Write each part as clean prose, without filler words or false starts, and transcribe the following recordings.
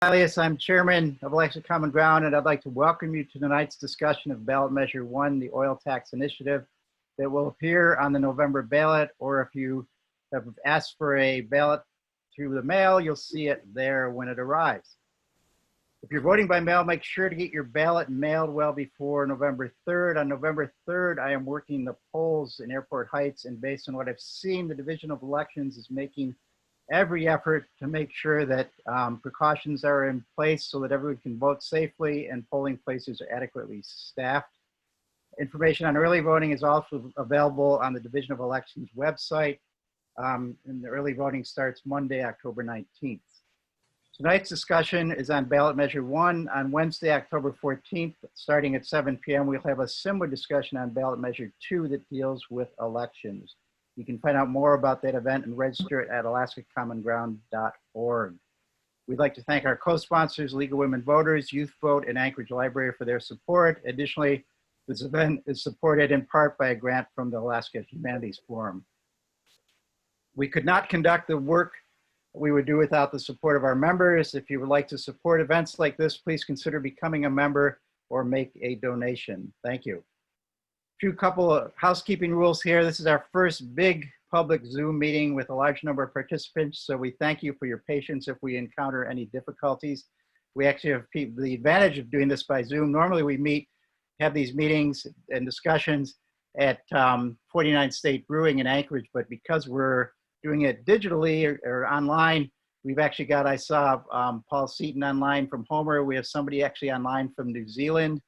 Alias, I'm chairman of Alaska Common Ground, and I'd like to welcome you to tonight's discussion of Ballot Measure 1, the oil tax initiative that will appear on the November ballot, or if you have asked for a ballot through the mail, you'll see it there when it arrives. If you're voting by mail, make sure to get your ballot mailed well before November 3rd. On November 3rd, I am working the polls in Airport Heights, and based on what I've seen, the Division of Elections is making every effort to make sure that precautions are in place so that everyone can vote safely and polling places are adequately staffed. Information on early voting is also available on the Division of Elections website, and the early voting starts Monday, October 19th. Tonight's discussion is on Ballot Measure 1. On Wednesday, October 14th, starting at 7 p.m., we'll have a similar discussion on Ballot Measure 2 that deals with elections. You can find out more about that event and register it at alaskacommonground.org. We'd like to thank our co-sponsors, League of Women Voters, Youth Vote, and Anchorage Library for their support. Additionally, this event is supported in part by a grant from the Alaska Humanities Forum. We could not conduct the work we would do without the support of our members. If you would like to support events like this, please consider becoming a member or make a donation. Thank you. Few couple of housekeeping rules here. This is our first big public Zoom meeting with a large number of participants, so we thank you for your patience if we encounter any difficulties. We actually have the advantage of doing this by Zoom. Normally we have these meetings and discussions at 49 State Brewing in Anchorage, but because we're doing it digitally or online, we've actually got, I saw Paul Seaton online from Homer. We have somebody actually online from New Zealand.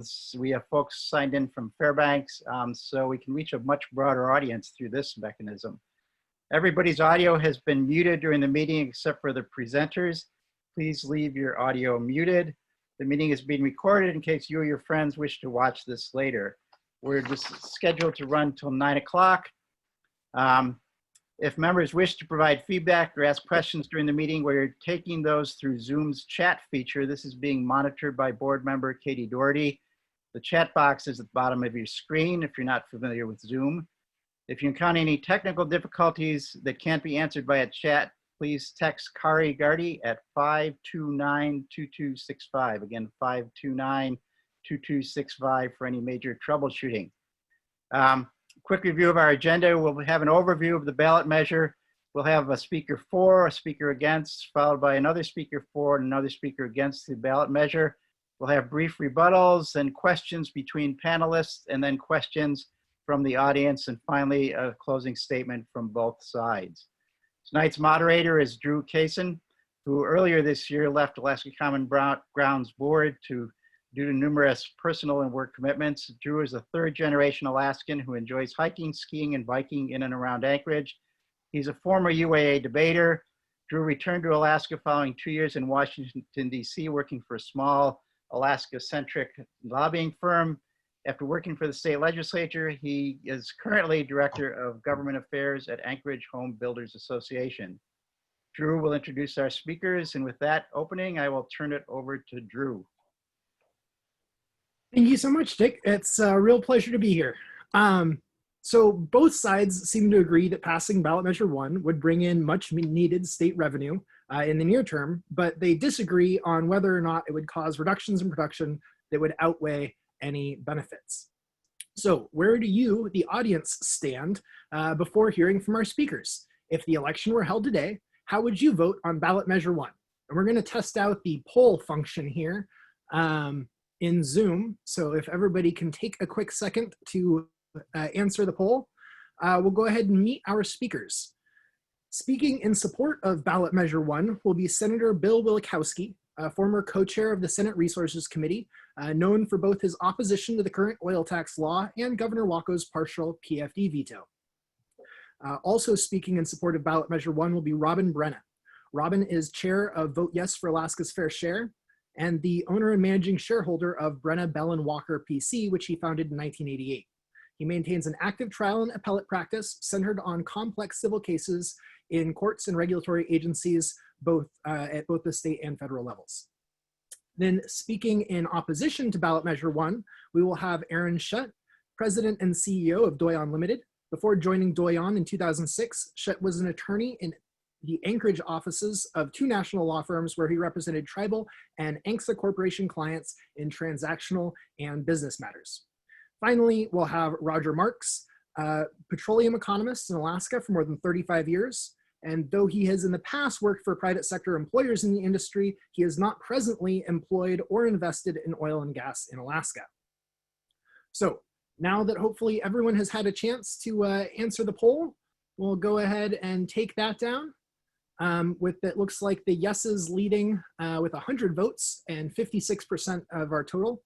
So we have folks signed in from Fairbanks, so we can reach a much broader audience through this mechanism. Everybody's audio has been muted during the meeting except for the presenters. Please leave your audio muted. The meeting is being recorded in case you or your friends wish to watch this later. We're just scheduled to run till 9 o'clock. If members wish to provide feedback or ask questions during the meeting, we're taking those through Zoom's chat feature. This is being monitored by board member Katie Doherty. The chat box is at the bottom of your screen if you're not familiar with Zoom. If you encounter any technical difficulties that can't be answered by a chat, please text Kari Gardy at 529-2265. Again, 529-2265 for any major troubleshooting. Quick review of our agenda. We'll have an overview of the ballot measure. We'll have a speaker for, a speaker against, followed by another speaker for and another speaker against the ballot measure. We'll have brief rebuttals and questions between panelists, and then questions from the audience, and finally a closing statement from both sides. Tonight's moderator is Drew Cason, who earlier this year left Alaska Common Ground's board due to numerous personal and work commitments. Drew is a third-generation Alaskan who enjoys hiking, skiing, and biking in and around Anchorage. He's a former UAA debater. Drew returned to Alaska following 2 years in Washington, D.C., working for a small Alaska-centric lobbying firm. After working for the state legislature, he is currently Director of Government Affairs at Anchorage Home Builders Association. Drew will introduce our speakers, and with that opening, I will turn it over to Drew. Thank you so much, Dick. It's a real pleasure to be here. So both sides seem to agree that passing Ballot Measure 1 would bring in much needed state revenue in the near term, but they disagree on whether or not it would cause reductions in production that would outweigh any benefits. So where do you, the audience, stand before hearing from our speakers? If the election were held today, how would you vote on Ballot Measure 1? And we're going to test out the poll function here in Zoom. So if everybody can take a quick second to answer the poll, we'll go ahead and meet our speakers. Speaking in support of Ballot Measure 1 will be Senator Bill Wielechowski, former co-chair of the Senate Resources Committee, known for both his opposition to the current oil tax law and Governor Wacko's partial PFD veto. Also speaking in support of Ballot Measure 1 will be Brena. Robin is chair of Vote Yes for Alaska's Fair Share, and the owner and managing shareholder of Brena, Bell & Walker PC, which he founded in 1988. He maintains an active trial and appellate practice centered on complex civil cases in courts and regulatory agencies, at both the state and federal levels. Then speaking in opposition to Ballot Measure 1, we will have Aaron Schutt, President and CEO of Doyon Limited. Before joining Doyon in 2006, Schutt was an attorney in the Anchorage offices of 2 national law firms where he represented tribal and ANCSA corporation clients in transactional and business matters. Finally, we'll have Roger Marks, petroleum economist in Alaska for more than 35 years. And though he has in the past worked for private sector employers in the industry, he is not presently employed or invested in oil and gas in Alaska. So now that hopefully everyone has had a chance to answer the poll, we'll go ahead and take that down. With it looks like the yeses leading with 100 votes and 56% of our total.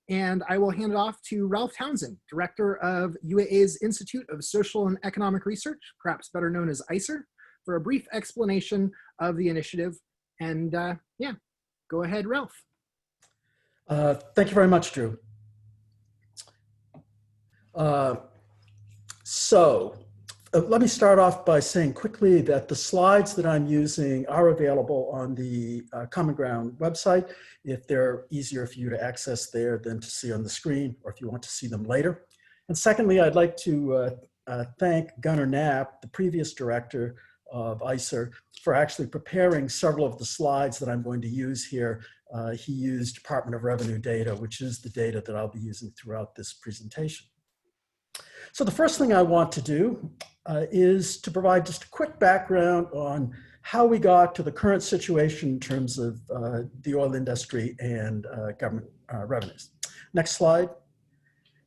And I will hand it off to Ralph Townsend, director of UAA's Institute of Social and Economic Research, perhaps better known as ISER, for a brief explanation of the initiative. And yeah, go ahead, Ralph. Thank you very much, Drew. Let me start off by saying quickly that the slides that I'm using are available on the Common Ground website if they're easier for you to access there than to see on the screen, or if you want to see them later. And secondly, I'd like to thank Gunnar Knapp, the previous director of ISER, for actually preparing several of the slides that I'm going to use here. He used Department of Revenue data, which is the data that I'll be using throughout this presentation. So the first thing I want to do is to provide just a quick background on how we got to the current situation in terms of the oil industry and government revenues. Next slide.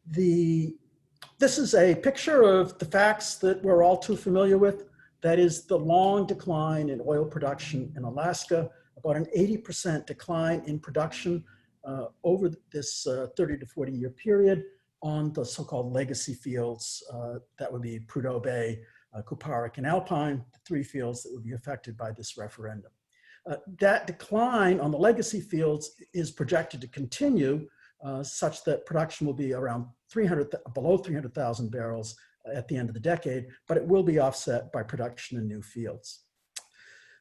This is a picture of the facts that we're all too familiar with. That is the long decline in oil production in Alaska, about an 80% decline in production over this 30 to 40 year period on the so-called legacy fields. That would be Prudhoe Bay, Kuparuk, and Alpine, the 3 fields that would be affected by this referendum. That decline on the legacy fields is projected to continue such that production will be around below 300,000 barrels at the end of the decade, but it will be offset by production in new fields.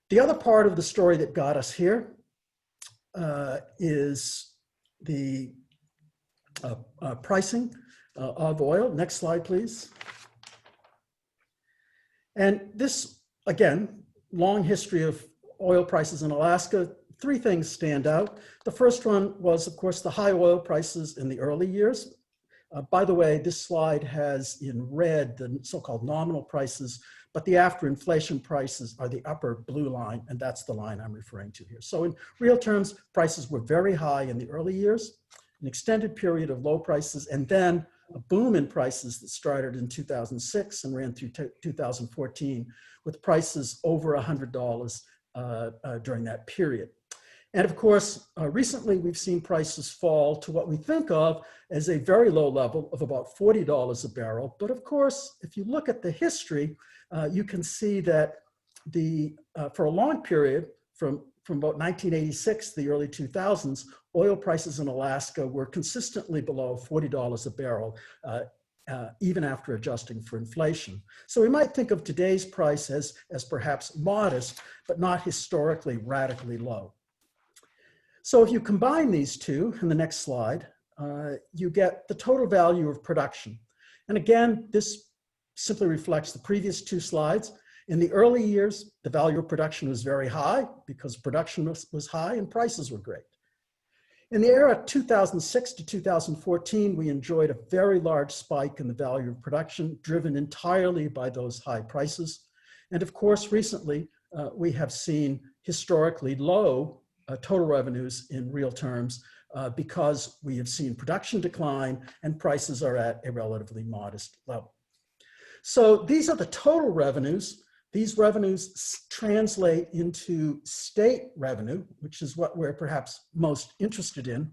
The other part of the story that got us here is the pricing of oil. Next slide, please. And this, again, long history of oil prices in Alaska. 3 things stand out. The first one was, of course, the high oil prices in the early years. By the way, this slide has in red the so-called nominal prices, but the after inflation prices are the upper blue line, and that's the line I'm referring to here. So in real terms, prices were very high in the early years, an extended period of low prices, and then a boom in prices that started in 2006 and ran through 2014 with prices over $100 during that period. And of course, recently we've seen prices fall to what we think of as a very low level of about $40 a barrel. But of course, if you look at the history, you can see that for a long period, from about 1986 to the early 2000s, oil prices in Alaska were consistently below $40 a barrel, even after adjusting for inflation. So we might think of today's price as perhaps modest, but not historically radically low. So if you combine these two, in the next slide, you get the total value of production. And again, this simply reflects the previous 2 slides. In the early years, the value of production was very high because production was high and prices were great. In the era 2006 to 2014, we enjoyed a very large spike in the value of production, driven entirely by those high prices. And of course, recently, we have seen historically low total revenues in real terms because we have seen production decline and prices are at a relatively modest level. So these are the total revenues. These revenues translate into state revenue, which is what we're perhaps most interested in,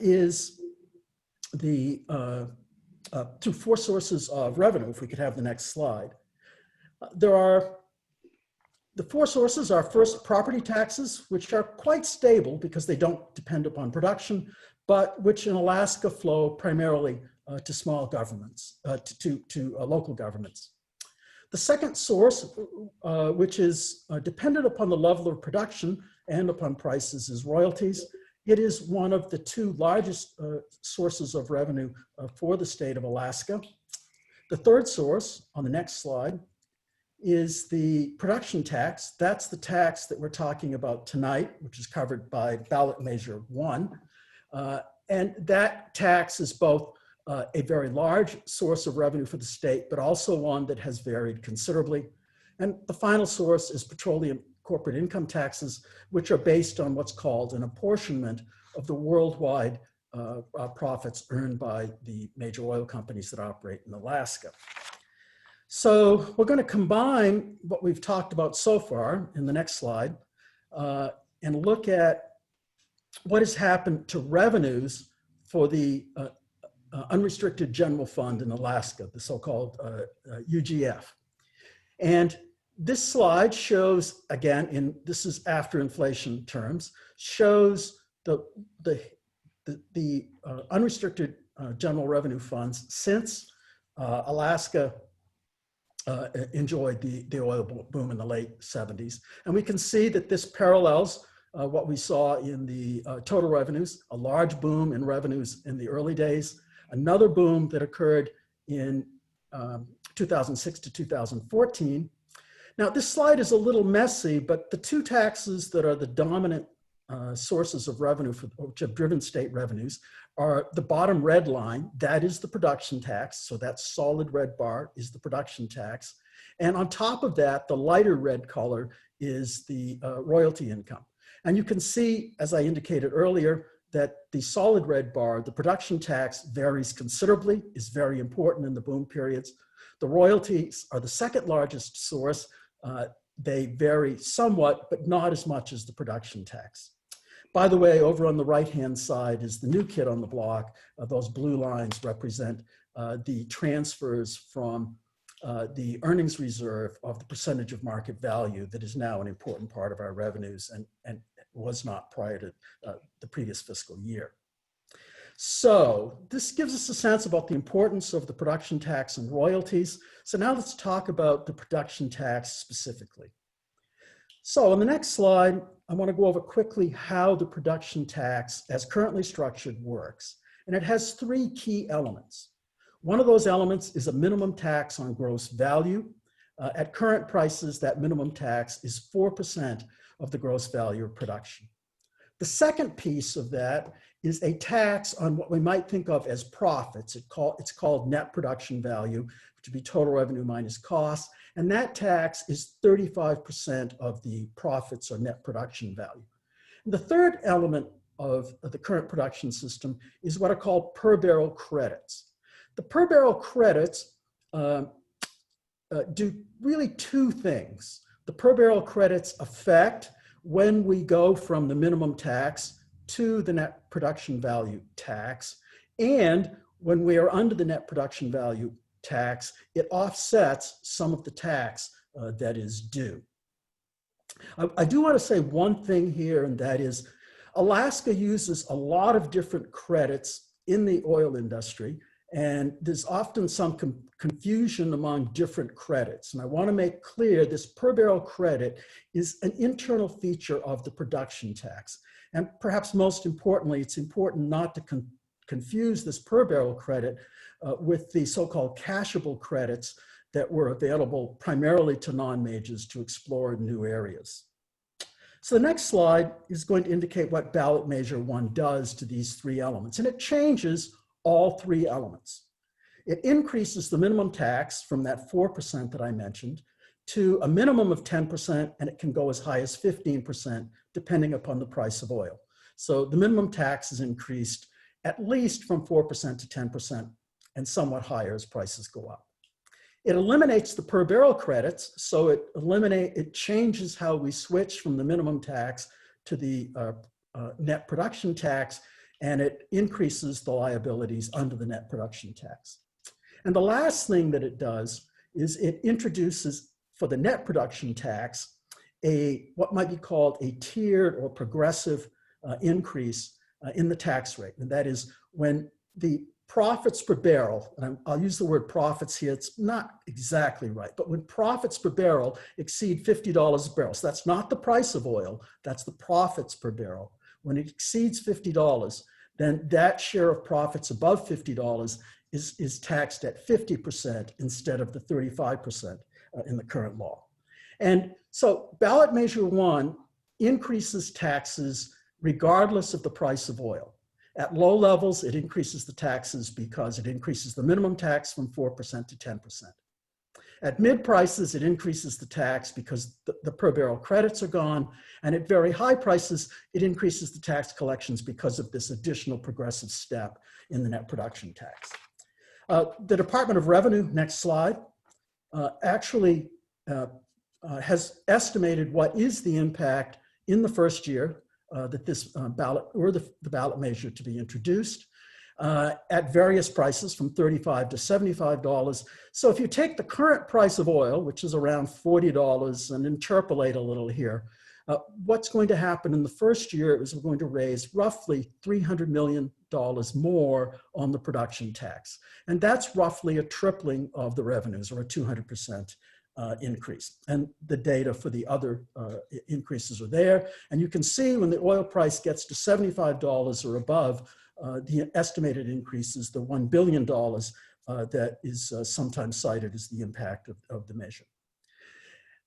is the through 4 sources of revenue. If we could have the next slide. The 4 sources are first property taxes, which are quite stable because they don't depend upon production, but which in Alaska flow primarily to small governments, to local governments. The second source, which is dependent upon the level of production and upon prices, is royalties. It is one of the 2 largest sources of revenue for the state of Alaska. The third source, on the next slide, is the production tax. That's the tax that we're talking about tonight, which is covered by Ballot Measure 1. And that tax is both a very large source of revenue for the state, but also one that has varied considerably. And the final source is petroleum corporate income taxes, which are based on what's called an apportionment of the worldwide profits earned by the major oil companies that operate in Alaska. So we're going to combine what we've talked about so far in the next slide and look at what has happened to revenues for the unrestricted general fund in Alaska, the so-called UGF. And this slide shows, again, this is after inflation terms, shows the unrestricted general revenue funds since Alaska enjoyed the oil boom in the late 70s. And we can see that this parallels what we saw in the total revenues, a large boom in revenues in the early days, another boom that occurred in 2006 to 2014. Now, this slide is a little messy, but the two taxes that are the dominant sources of revenue which have driven state revenues are the bottom red line, that is the production tax. So that solid red bar is the production tax. And on top of that, the lighter red color is the royalty income. And you can see, as I indicated earlier, that the solid red bar, the production tax, varies considerably, is very important in the boom periods. The royalties are the second largest source. They vary somewhat, but not as much as the production tax. By the way, over on the right-hand side is the new kid on the block. Those blue lines represent the transfers from the earnings reserve of the percentage of market value that is now an important part of our revenues and was not prior to the previous fiscal year. So this gives us a sense about the importance of the production tax and royalties. So now let's talk about the production tax specifically. So on the next slide, I want to go over quickly how the production tax, as currently structured, works. And it has three key elements. One of those elements is a minimum tax on gross value. At current prices, that minimum tax is 4% of the gross value of production. The second piece of that is a tax on what we might think of as profits. It's called net production value, which would be total revenue minus costs. And that tax is 35% of the profits or net production value. And the third element of the current production system is what are called per barrel credits. The per barrel credits do really two things. The per barrel credits affect when we go from the minimum tax to the net production value tax. And when we are under the net production value tax, it offsets some of the tax that is due. I do want to say one thing here, and that is Alaska uses a lot of different credits in the oil industry, and there's often some confusion among different credits. And I want to make clear this per barrel credit is an internal feature of the production tax. And perhaps most importantly, it's important not to confuse this per barrel credit with the so-called cashable credits that were available primarily to non-majors to explore new areas. So the next slide is going to indicate what Ballot Measure 1 does to these three elements. And it changes all three elements. It increases the minimum tax from that 4% that I mentioned to a minimum of 10%, and it can go as high as 15% depending upon the price of oil. So the minimum tax is increased at least from 4% to 10% and somewhat higher as prices go up. It eliminates the per barrel credits, so it changes how we switch from the minimum tax to the net production tax, and it increases the liabilities under the net production tax. And the last thing that it does is it introduces, for the net production tax, what might be called a tiered or progressive increase in the tax rate. And that is when the profits per barrel, and I'll use the word profits here, it's not exactly right, but when profits per barrel exceed $50 a barrel, so that's not the price of oil, that's the profits per barrel. When it exceeds $50, then that share of profits above $50 is taxed at 50% instead of the 35%. in the current law. And so ballot measure 1 increases taxes regardless of the price of oil. At low levels, it increases the taxes because it increases the minimum tax from 4% to 10%. At mid prices, it increases the tax because the per barrel credits are gone. And at very high prices, it increases the tax collections because of this additional progressive step in the net production tax. The Department of Revenue, next slide, actually has estimated what is the impact in the first year that this ballot or the ballot measure to be introduced at various prices from $35 to $75. So if you take the current price of oil, which is around $40, and interpolate a little here, what's going to happen in the first year is we're going to raise roughly $300 million more on the production tax. And that's roughly a tripling of the revenues, or a 200% increase. And the data for the other increases are there. And you can see when the oil price gets to $75 or above, the estimated increase is the $1 billion that is sometimes cited as the impact of the measure.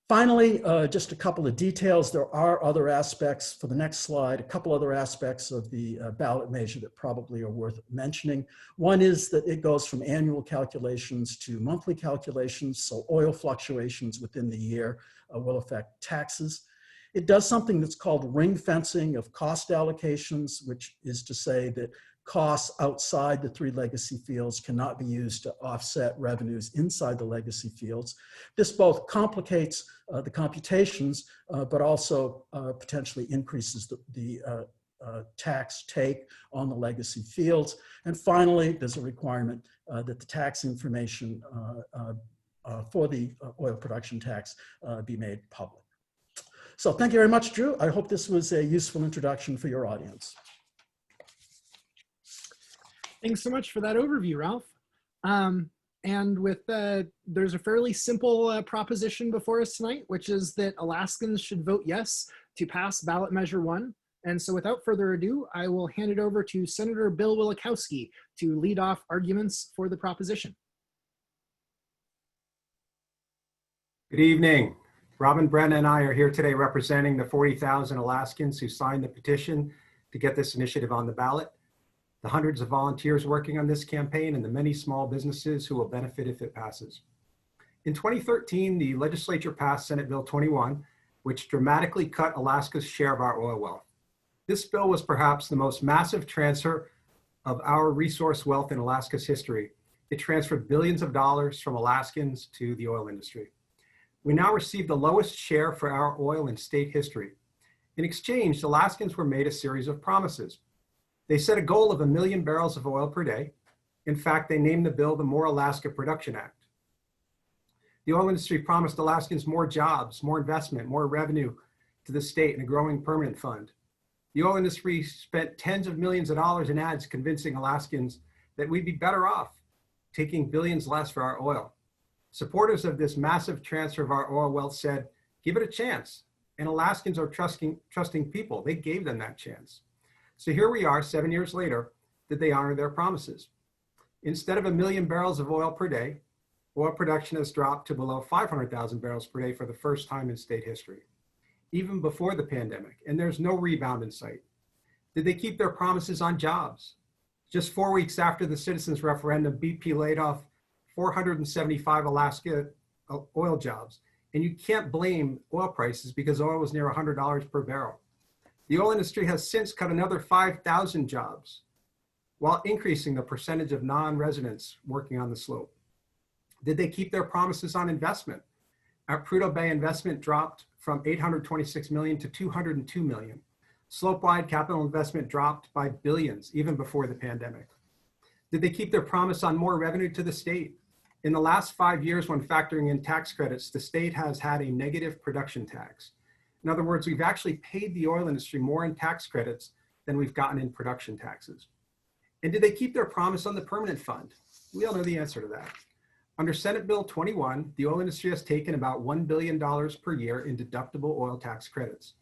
Finally, just a couple of details. There are other aspects for the next slide, a couple other aspects of the ballot measure that probably are worth mentioning. One is that it goes from annual calculations to monthly calculations, so oil fluctuations within the year will affect taxes. It does something that's called ring fencing of cost allocations, which is to say that costs outside the 3 legacy fields cannot be used to offset revenues inside the legacy fields. This both complicates the computations, but also potentially increases the tax take on the legacy fields. And finally, there's a requirement that the tax information for the oil production tax be made public. So thank you very much, Drew. I hope this was a useful introduction for your audience. Thanks so much for that overview, Ralph. And with there's a fairly simple proposition before us tonight, which is that Alaskans should vote yes to pass ballot measure 1. And so without further ado, I will hand it over to Senator Bill Wielechowski to lead off arguments for the proposition. Good evening. Robin, Brena, and I are here today representing the 40,000 Alaskans who signed the petition to get this initiative on the ballot, the hundreds of volunteers working on this campaign, and the many small businesses who will benefit if it passes. In 2013, the legislature passed Senate Bill 21, which dramatically cut Alaska's share of our oil wealth. This bill was perhaps the most massive transfer of our resource wealth in Alaska's history. It transferred billions of dollars from Alaskans to the oil industry. We now receive the lowest share for our oil in state history. In exchange, Alaskans were made a series of promises. They set a goal of 1 million barrels of oil per day. In fact, they named the bill the More Alaska Production Act. The oil industry promised Alaskans more jobs, more investment, more revenue to the state, and a growing permanent fund. The oil industry spent tens of millions of dollars in ads convincing Alaskans that we'd be better off taking billions less for our oil. Supporters of this massive transfer of our oil wealth said, give it a chance. And Alaskans are trusting people. They gave them that chance. So here we are 7 years later, did they honor their promises? Instead of 1 million barrels of oil per day, oil production has dropped to below 500,000 barrels per day for the first time in state history, even before the pandemic, and there's no rebound in sight. Did they keep their promises on jobs? Just 4 weeks after the citizens' referendum, BP laid off 475 Alaska oil jobs. And you can't blame oil prices because oil was near $100 per barrel. The oil industry has since cut another 5,000 jobs while increasing the percentage of non-residents working on the slope. Did they keep their promises on investment? Our Prudhoe Bay investment dropped from 826 million to 202 million. Slope-wide capital investment dropped by billions even before the pandemic. Did they keep their promise on more revenue to the state? In the last 5 years, when factoring in tax credits, the state has had a negative production tax. In other words, we've actually paid the oil industry more in tax credits than we've gotten in production taxes. And did they keep their promise on the permanent fund? We all know the answer to that. Under Senate Bill 21, the oil industry has taken about $1 billion per year in deductible oil tax credits.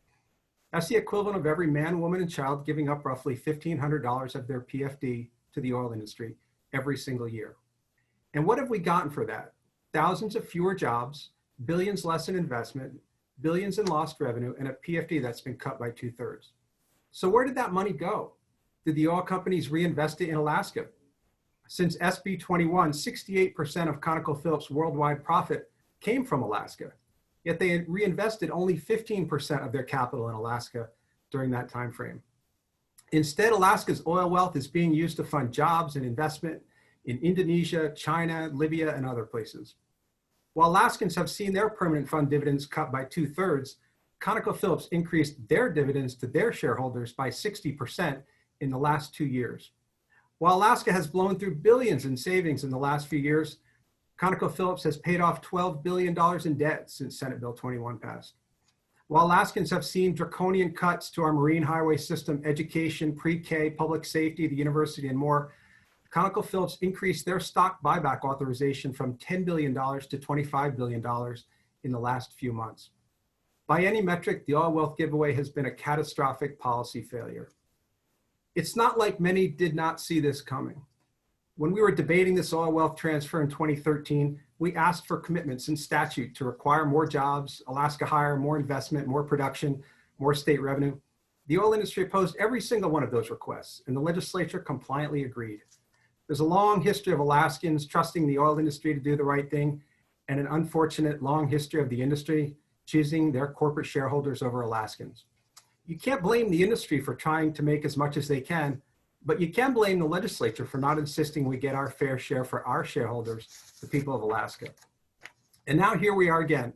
That's the equivalent of every man, woman, and child giving up roughly $1,500 of their PFD to the oil industry every single year. And what have we gotten for that? Thousands of fewer jobs, billions less in investment, billions in lost revenue, and a PFD that's been cut by 2/3. So where did that money go? Did the oil companies reinvest it in Alaska? Since SB 21, 68% of ConocoPhillips' worldwide profit came from Alaska, yet they had reinvested only 15% of their capital in Alaska during that time frame. Instead, Alaska's oil wealth is being used to fund jobs and investment in Indonesia, China, Libya, and other places. While Alaskans have seen their permanent fund dividends cut by 2/3, ConocoPhillips increased their dividends to their shareholders by 60% in the last 2 years. While Alaska has blown through billions in savings in the last few years, ConocoPhillips has paid off $12 billion in debt since Senate Bill 21 passed. While Alaskans have seen draconian cuts to our marine highway system, education, pre-K, public safety, the university, and more, ConocoPhillips increased their stock buyback authorization from $10 billion to $25 billion in the last few months. By any metric, the oil wealth giveaway has been a catastrophic policy failure. It's not like many did not see this coming. When we were debating this oil wealth transfer in 2013, we asked for commitments in statute to require more jobs, Alaska hire, more investment, more production, more state revenue. The oil industry opposed every single one of those requests, and the legislature compliantly agreed. There's a long history of Alaskans trusting the oil industry to do the right thing, and an unfortunate long history of the industry choosing their corporate shareholders over Alaskans. You can't blame the industry for trying to make as much as they can, but you can blame the legislature for not insisting we get our fair share for our shareholders, the people of Alaska. And now here we are again.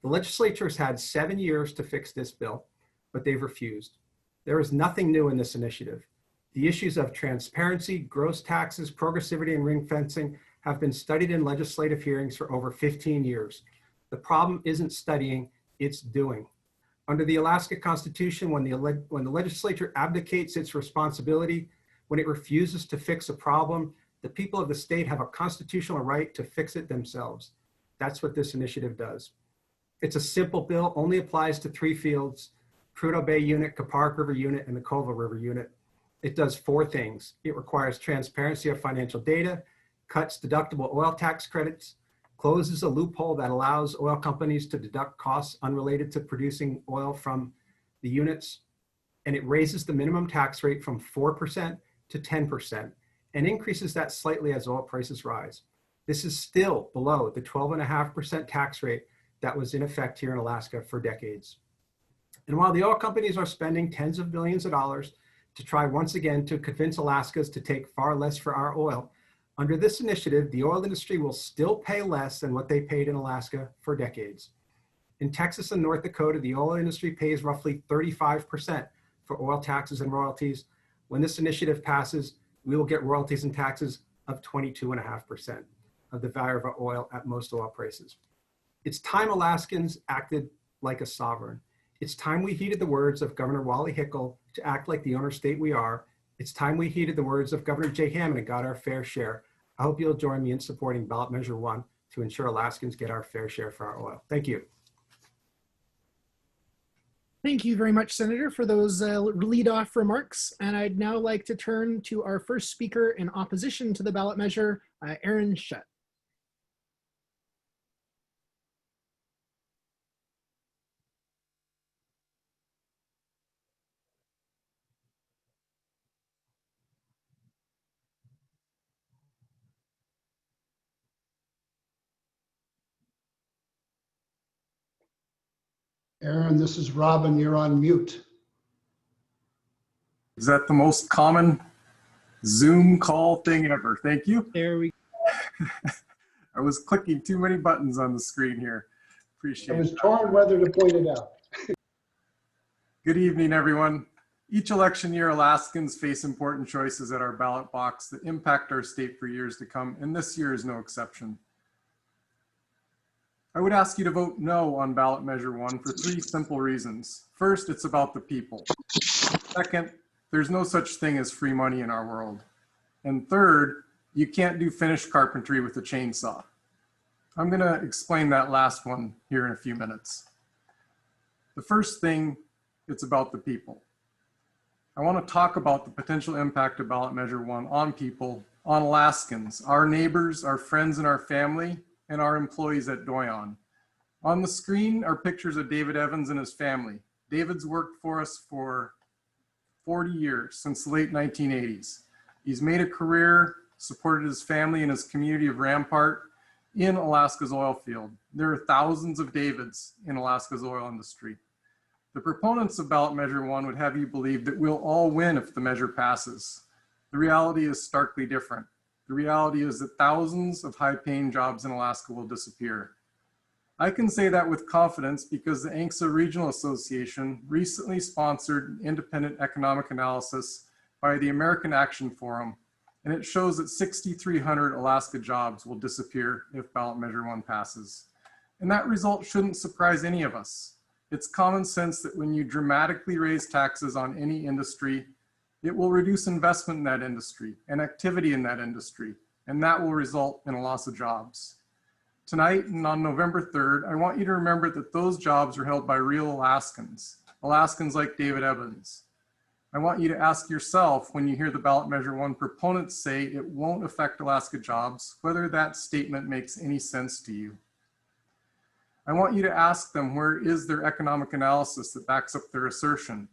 The legislature has had 7 years to fix this bill, but they've refused. There is nothing new in this initiative. The issues of transparency, gross taxes, progressivity, and ring fencing have been studied in legislative hearings for over 15 years. The problem isn't studying, it's doing. Under the Alaska Constitution, when the legislature abdicates its responsibility, when it refuses to fix a problem, the people of the state have a constitutional right to fix it themselves. That's what this initiative does. It's a simple bill, only applies to 3 fields: Prudhoe Bay Unit, Kapark River Unit, and the Colville River Unit. It does 4 things. It requires transparency of financial data, cuts deductible oil tax credits, closes a loophole that allows oil companies to deduct costs unrelated to producing oil from the units, and it raises the minimum tax rate from 4% to 10% and increases that slightly as oil prices rise. This is still below the 12.5% tax rate that was in effect here in Alaska for decades. And while the oil companies are spending tens of billions of dollars to try once again to convince Alaskans to take far less for our oil, under this initiative, the oil industry will still pay less than what they paid in Alaska for decades. In Texas and North Dakota, the oil industry pays roughly 35% for oil taxes and royalties. When this initiative passes, we will get royalties and taxes of 22.5% of the value of our oil at most oil prices. It's time Alaskans acted like a sovereign. It's time we heeded the words of Governor Wally Hickel to act like the owner state we are. It's time we heeded the words of Governor Jay Hammond and got our fair share. I hope you'll join me in supporting Ballot Measure 1 to ensure Alaskans get our fair share for our oil. Thank you. Thank you very much, Senator, for those lead-off remarks. And I'd now like to turn to our first speaker in opposition to the ballot measure, Aaron Schutt. Aaron, this is Robin. You're on mute. Is that the most common Zoom call thing ever? Thank you. There we go. I was clicking too many buttons on the screen here. Appreciate it. I was torn whether to point it out. Good evening, everyone. Each election year, Alaskans face important choices at our ballot box that impact our state for years to come, and this year is no exception. I would ask you to vote no on ballot measure 1 for 3 simple reasons. First, it's about the people. Second, there's no such thing as free money in our world. And third, you can't do finished carpentry with a chainsaw. I'm going to explain that last one here in a few minutes. The first thing, it's about the people. I want to talk about the potential impact of ballot measure 1 on people, on Alaskans, our neighbors, our friends and our family, and our employees at Doyon. On the screen are pictures of David Evans and his family. David's worked for us for 40 years, since the late 1980s. He's made a career, supported his family and his community of Rampart in Alaska's oil field. There are thousands of Davids in Alaska's oil industry. The proponents of ballot measure 1 would have you believe that we'll all win if the measure passes. The reality is starkly different. The reality is that thousands of high-paying jobs in Alaska will disappear. I can say that with confidence because the ISER Regional Association recently sponsored an independent economic analysis by the American Action Forum, and it shows that 6,300 Alaska jobs will disappear if ballot measure 1 passes. And that result shouldn't surprise any of us. It's common sense that when you dramatically raise taxes on any industry, it will reduce investment in that industry and activity in that industry, and that will result in a loss of jobs. Tonight and on November 3rd, I want you to remember that those jobs are held by real Alaskans, Alaskans like David Evans. I want you to ask yourself when you hear the ballot measure 1 proponents say it won't affect Alaska jobs, whether that statement makes any sense to you. I want you to ask them where is their economic analysis that backs up their assertion.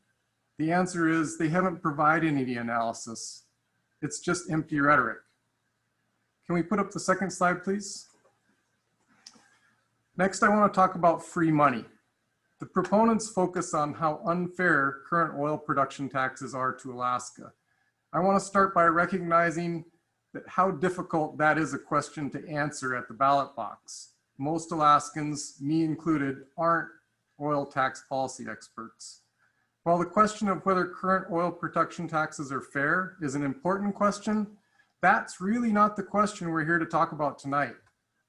The answer is they haven't provided any analysis. It's just empty rhetoric. Can we put up the second slide, please? Next, I want to talk about free money. The proponents focus on how unfair current oil production taxes are to Alaska. I want to start by recognizing that how difficult that is a question to answer at the ballot box. Most Alaskans, me included, aren't oil tax policy experts. While the question of whether current oil production taxes are fair is an important question, that's really not the question we're here to talk about tonight.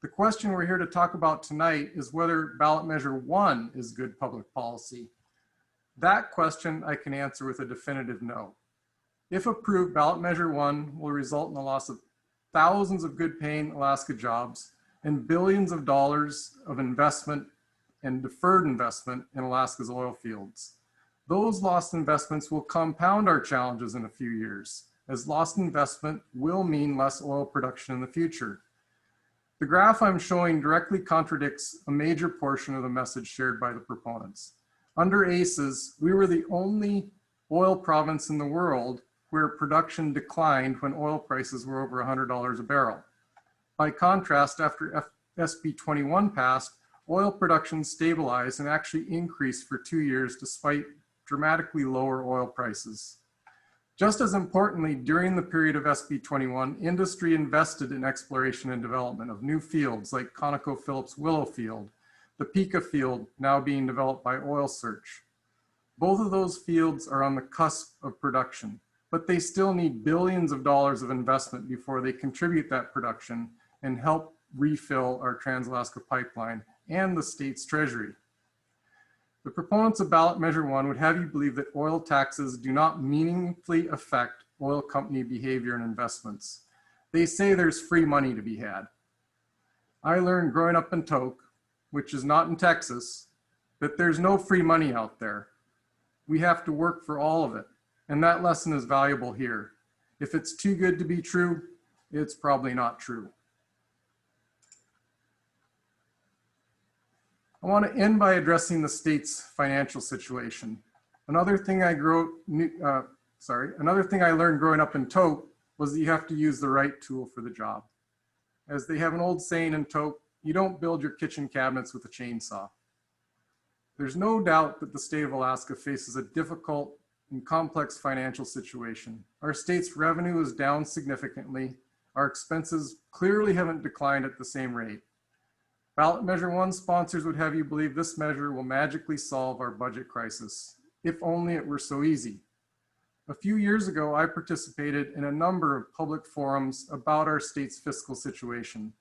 The question we're here to talk about tonight is whether ballot measure 1 is good public policy. That question I can answer with a definitive no. If approved, ballot measure 1 will result in the loss of thousands of good paying Alaska jobs and billions of dollars of investment and deferred investment in Alaska's oil fields. Those lost investments will compound our challenges in a few years, as lost investment will mean less oil production in the future. The graph I'm showing directly contradicts a major portion of the message shared by the proponents. Under ACES, we were the only oil province in the world where production declined when oil prices were over $100 a barrel. By contrast, after SB 21 passed, oil production stabilized and actually increased for 2 years despite dramatically lower oil prices. Just as importantly, during the period of SB 21, industry invested in exploration and development of new fields like ConocoPhillips Willow Field, the Pika field now being developed by Oil Search. Both of those fields are on the cusp of production, but they still need billions of dollars of investment before they contribute that production and help refill our Trans-Alaska Pipeline and the state's treasury. The proponents of ballot measure 1 would have you believe that oil taxes do not meaningfully affect oil company behavior and investments. They say there's free money to be had. I learned growing up in Tok, which is not in Texas, that there's no free money out there. We have to work for all of it, and that lesson is valuable here. If it's too good to be true, it's probably not true. I want to end by addressing the state's financial situation. Another thing I learned growing up in Tok was that you have to use the right tool for the job. As they have an old saying in Tok, you don't build your kitchen cabinets with a chainsaw. There's no doubt that the state of Alaska faces a difficult and complex financial situation. Our state's revenue is down significantly. Our expenses clearly haven't declined at the same rate. Ballot measure 1 sponsors would have you believe this measure will magically solve our budget crisis, if only it were so easy. A few years ago, I participated in a number of public forums about our state's fiscal situation.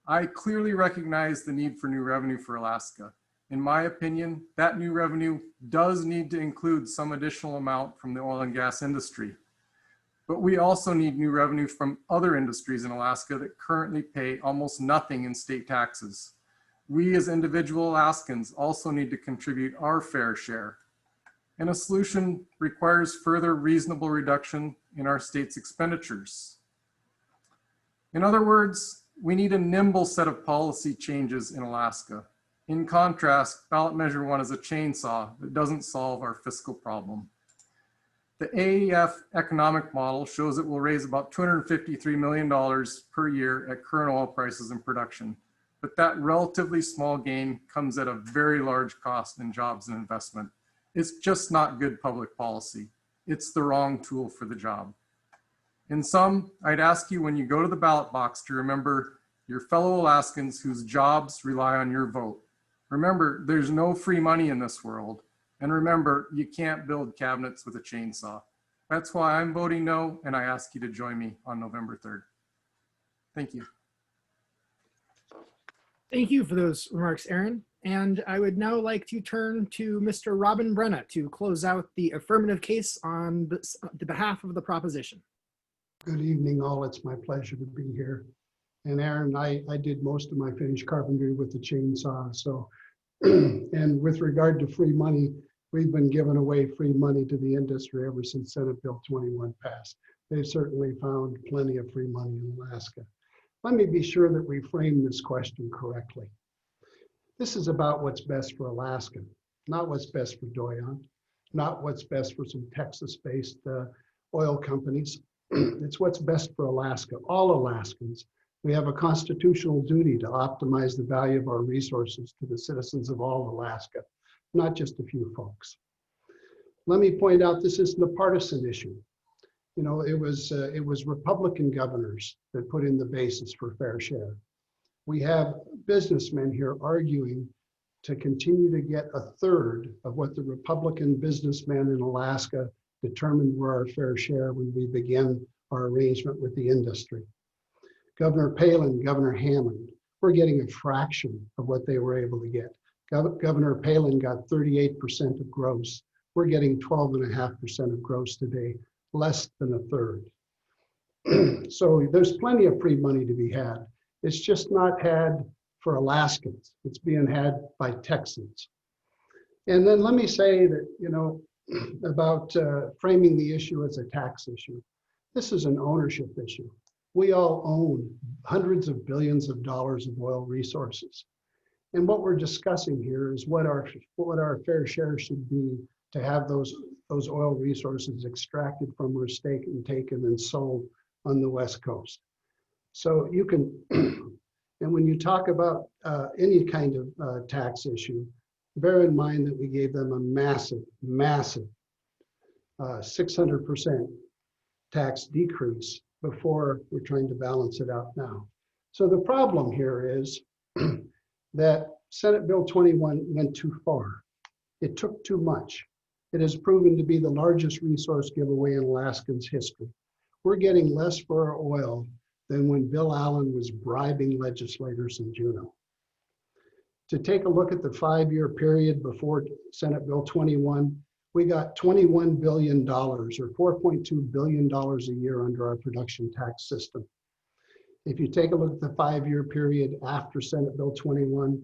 I clearly recognize the need for new revenue for Alaska. In my opinion, that new revenue does need to include some additional amount from the oil and gas industry. But we also need new revenue from other industries in Alaska that currently pay almost nothing in state taxes. We as individual Alaskans also need to contribute our fair share. And a solution requires further reasonable reduction in our state's expenditures. In other words, we need a nimble set of policy changes in Alaska. In contrast, ballot measure 1 is a chainsaw that doesn't solve our fiscal problem. The AEF economic model shows it will raise about $253 million per year at current oil prices and production. But that relatively small gain comes at a very large cost in jobs and investment. It's just not good public policy. It's the wrong tool for the job. In sum, I'd ask you when you go to the ballot box to remember your fellow Alaskans whose jobs rely on your vote. Remember, there's no free money in this world. And remember, you can't build cabinets with a chainsaw. That's why I'm voting no, and I ask you to join me on November 3rd. Thank you. Thank you for those remarks, Aaron. And I would now like to turn to Mr. Robin Brena to close out the affirmative case on the behalf of the proposition. Good evening, all. It's my pleasure to be here. And Aaron, I did most of my finished carpentry with the chainsaw. So, and with regard to free money, we've been giving away free money to the industry ever since Senate Bill 21 passed. They've certainly found plenty of free money in Alaska. Let me be sure that we frame this question correctly. This is about what's best for Alaska, not what's best for Doyon, not what's best for some Texas-based oil companies. It's what's best for Alaska, all Alaskans. We have a constitutional duty to optimize the value of our resources to the citizens of all Alaska, not just a few folks. Let me point out this isn't a partisan issue. You know, it was Republican governors that put in the basis for fair share. We have businessmen here arguing to continue to get a third of what the Republican businessmen in Alaska determined were our fair share when we began our arrangement with the industry. Governor Palin, Governor Hammond, we're getting a fraction of what they were able to get. Governor Palin got 38% of gross. We're getting 12.5% of gross today, less than a third. So there's plenty of free money to be had. It's just not had for Alaskans. It's being had by Texans. And then let me say that, you know, about framing the issue as a tax issue. This is an ownership issue. We all own hundreds of billions of dollars of oil resources. And what we're discussing here is what our fair share should be to have those oil resources extracted from our stake and taken and sold on the West Coast. So you can, and when you talk about any kind of tax issue, bear in mind that we gave them a massive 600% tax decrease before. We're trying to balance it out now. So the problem here is that Senate Bill 21 went too far. It took too much. It has proven to be the largest resource giveaway in Alaskans history. We're getting less for our oil than when Bill Allen was bribing legislators in Juneau. To take a look at the 5-year period before Senate Bill 21, we got $21 billion or $4.2 billion a year under our production tax system. If you take a look at the 5-year period after Senate Bill 21,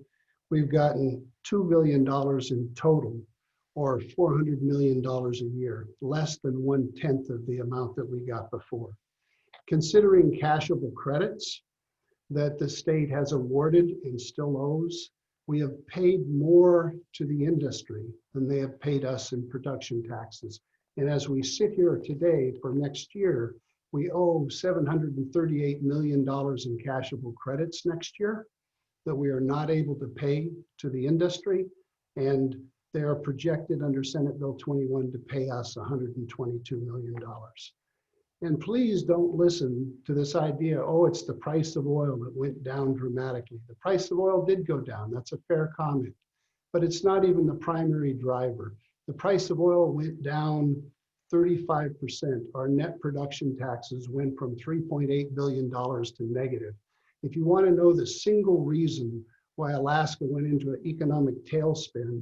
we've gotten $2 billion in total, or $400 million a year, less than 1/10 of the amount that we got before. Considering cashable credits that the state has awarded and still owes, we have paid more to the industry than they have paid us in production taxes. And as we sit here today for next year, we owe $738 million in cashable credits next year that we are not able to pay to the industry. And they are projected under Senate Bill 21 to pay us $122 million. And please don't listen to this idea, oh, it's the price of oil that went down dramatically. The price of oil did go down. That's a fair comment, but it's not even the primary driver. The price of oil went down 35%. Our net production taxes went from $3.8 billion to negative. If you want to know the single reason why Alaska went into an economic tailspin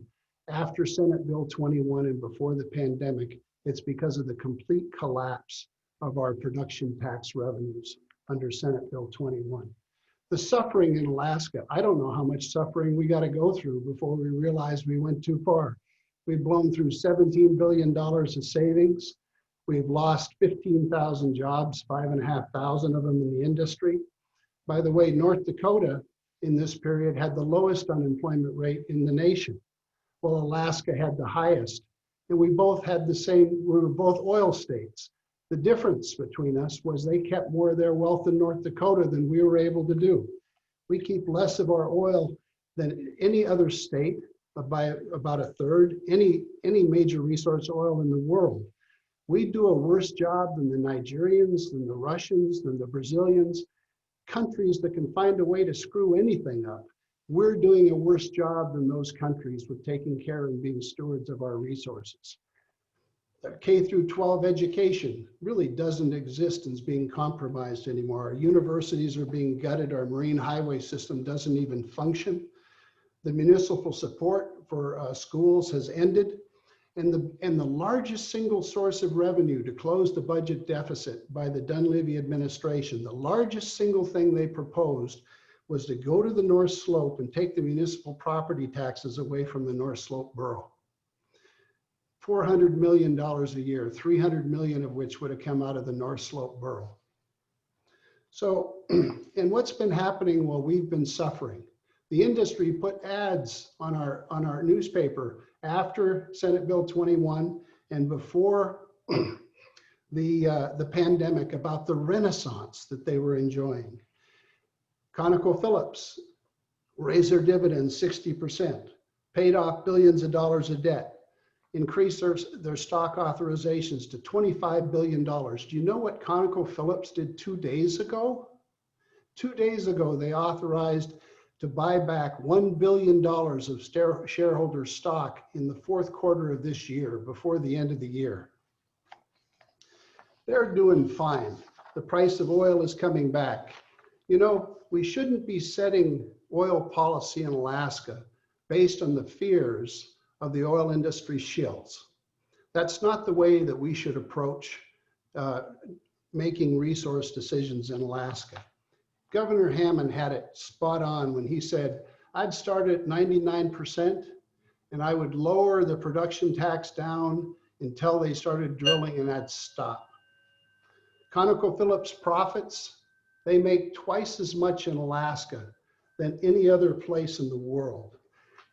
after Senate Bill 21 and before the pandemic, it's because of the complete collapse of our production tax revenues under Senate Bill 21. The suffering in Alaska, I don't know how much suffering we got to go through before we realize we went too far. We've blown through $17 billion of savings. We've lost 15,000 jobs, 5,500 of them in the industry. By the way, North Dakota in this period had the lowest unemployment rate in the nation, while Alaska had the highest. And we both had the same, we were both oil states. The difference between us was they kept more of their wealth in North Dakota than we were able to do. We keep less of our oil than any other state, by about a third, any major resource oil in the world. We do a worse job than the Nigerians, than the Russians, than the Brazilians, countries that can find a way to screw anything up. We're doing a worse job than those countries with taking care and being stewards of our resources. K through 12 education really doesn't exist and is being compromised anymore. Our universities are being gutted. Our marine highway system doesn't even function. The municipal support for schools has ended. And the largest single source of revenue to close the budget deficit by the Dunleavy administration, the largest single thing they proposed was to go to the North Slope and take the municipal property taxes away from the North Slope borough. $400 million a year, 300 million of which would have come out of the North Slope borough. So, and what's been happening while we've been suffering? The industry put ads on our newspaper after Senate Bill 21 and before the pandemic about the renaissance that they were enjoying. ConocoPhillips raised their dividends 60%, paid off billions of dollars of debt, increased their stock authorizations to $25 billion. Do you know what ConocoPhillips did 2 days ago? 2 days ago, they authorized to buy back $1 billion of shareholder stock in the fourth quarter of this year, before the end of the year. They're doing fine. The price of oil is coming back. You know, we shouldn't be setting oil policy in Alaska based on the fears of the oil industry shills. That's not the way that we should approach making resource decisions in Alaska. Governor Hammond had it spot on when he said, I'd start at 99% and I would lower the production tax down until they started drilling and I'd stop. ConocoPhillips profits, they make twice as much in Alaska than any other place in the world.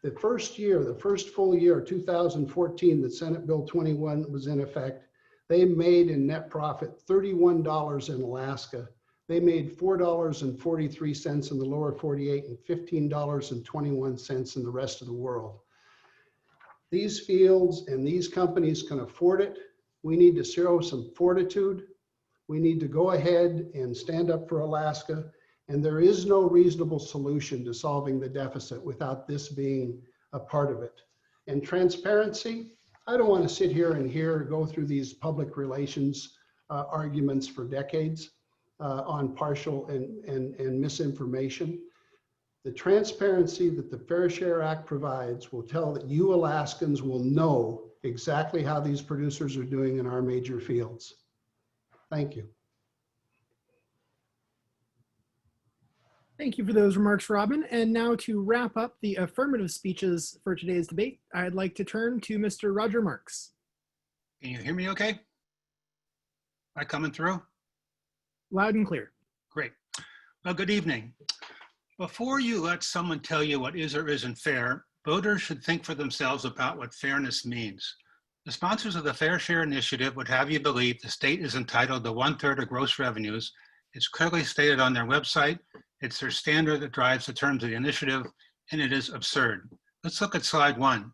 The first year, the first full year, 2014, that Senate Bill 21 was in effect, they made in net profit $31 in Alaska. They made $4.43 in the lower 48 and $15.21 in the rest of the world. These fields and these companies can afford it. We need to show some fortitude. We need to go ahead and stand up for Alaska. And there is no reasonable solution to solving the deficit without this being a part of it. And transparency, I don't want to sit here and go through these public relations arguments for decades. On partial and misinformation. The transparency that the Fair Share Act provides will tell that you Alaskans will know exactly how these producers are doing in our major fields. Thank you. Thank you for those remarks, Robin. And now to wrap up the affirmative speeches for today's debate, I'd like to turn to Mr. Roger Marks. Can you hear me okay? Am I coming through? Loud and clear. Great. Well, good evening. Before you let someone tell you what is or isn't fair, voters should think for themselves about what fairness means. The sponsors of the Fair Share Initiative would have you believe the state is entitled to 1/3 of gross revenues. It's clearly stated on their website. It's their standard that drives the terms of the initiative, and it is absurd. Let's look at slide 1.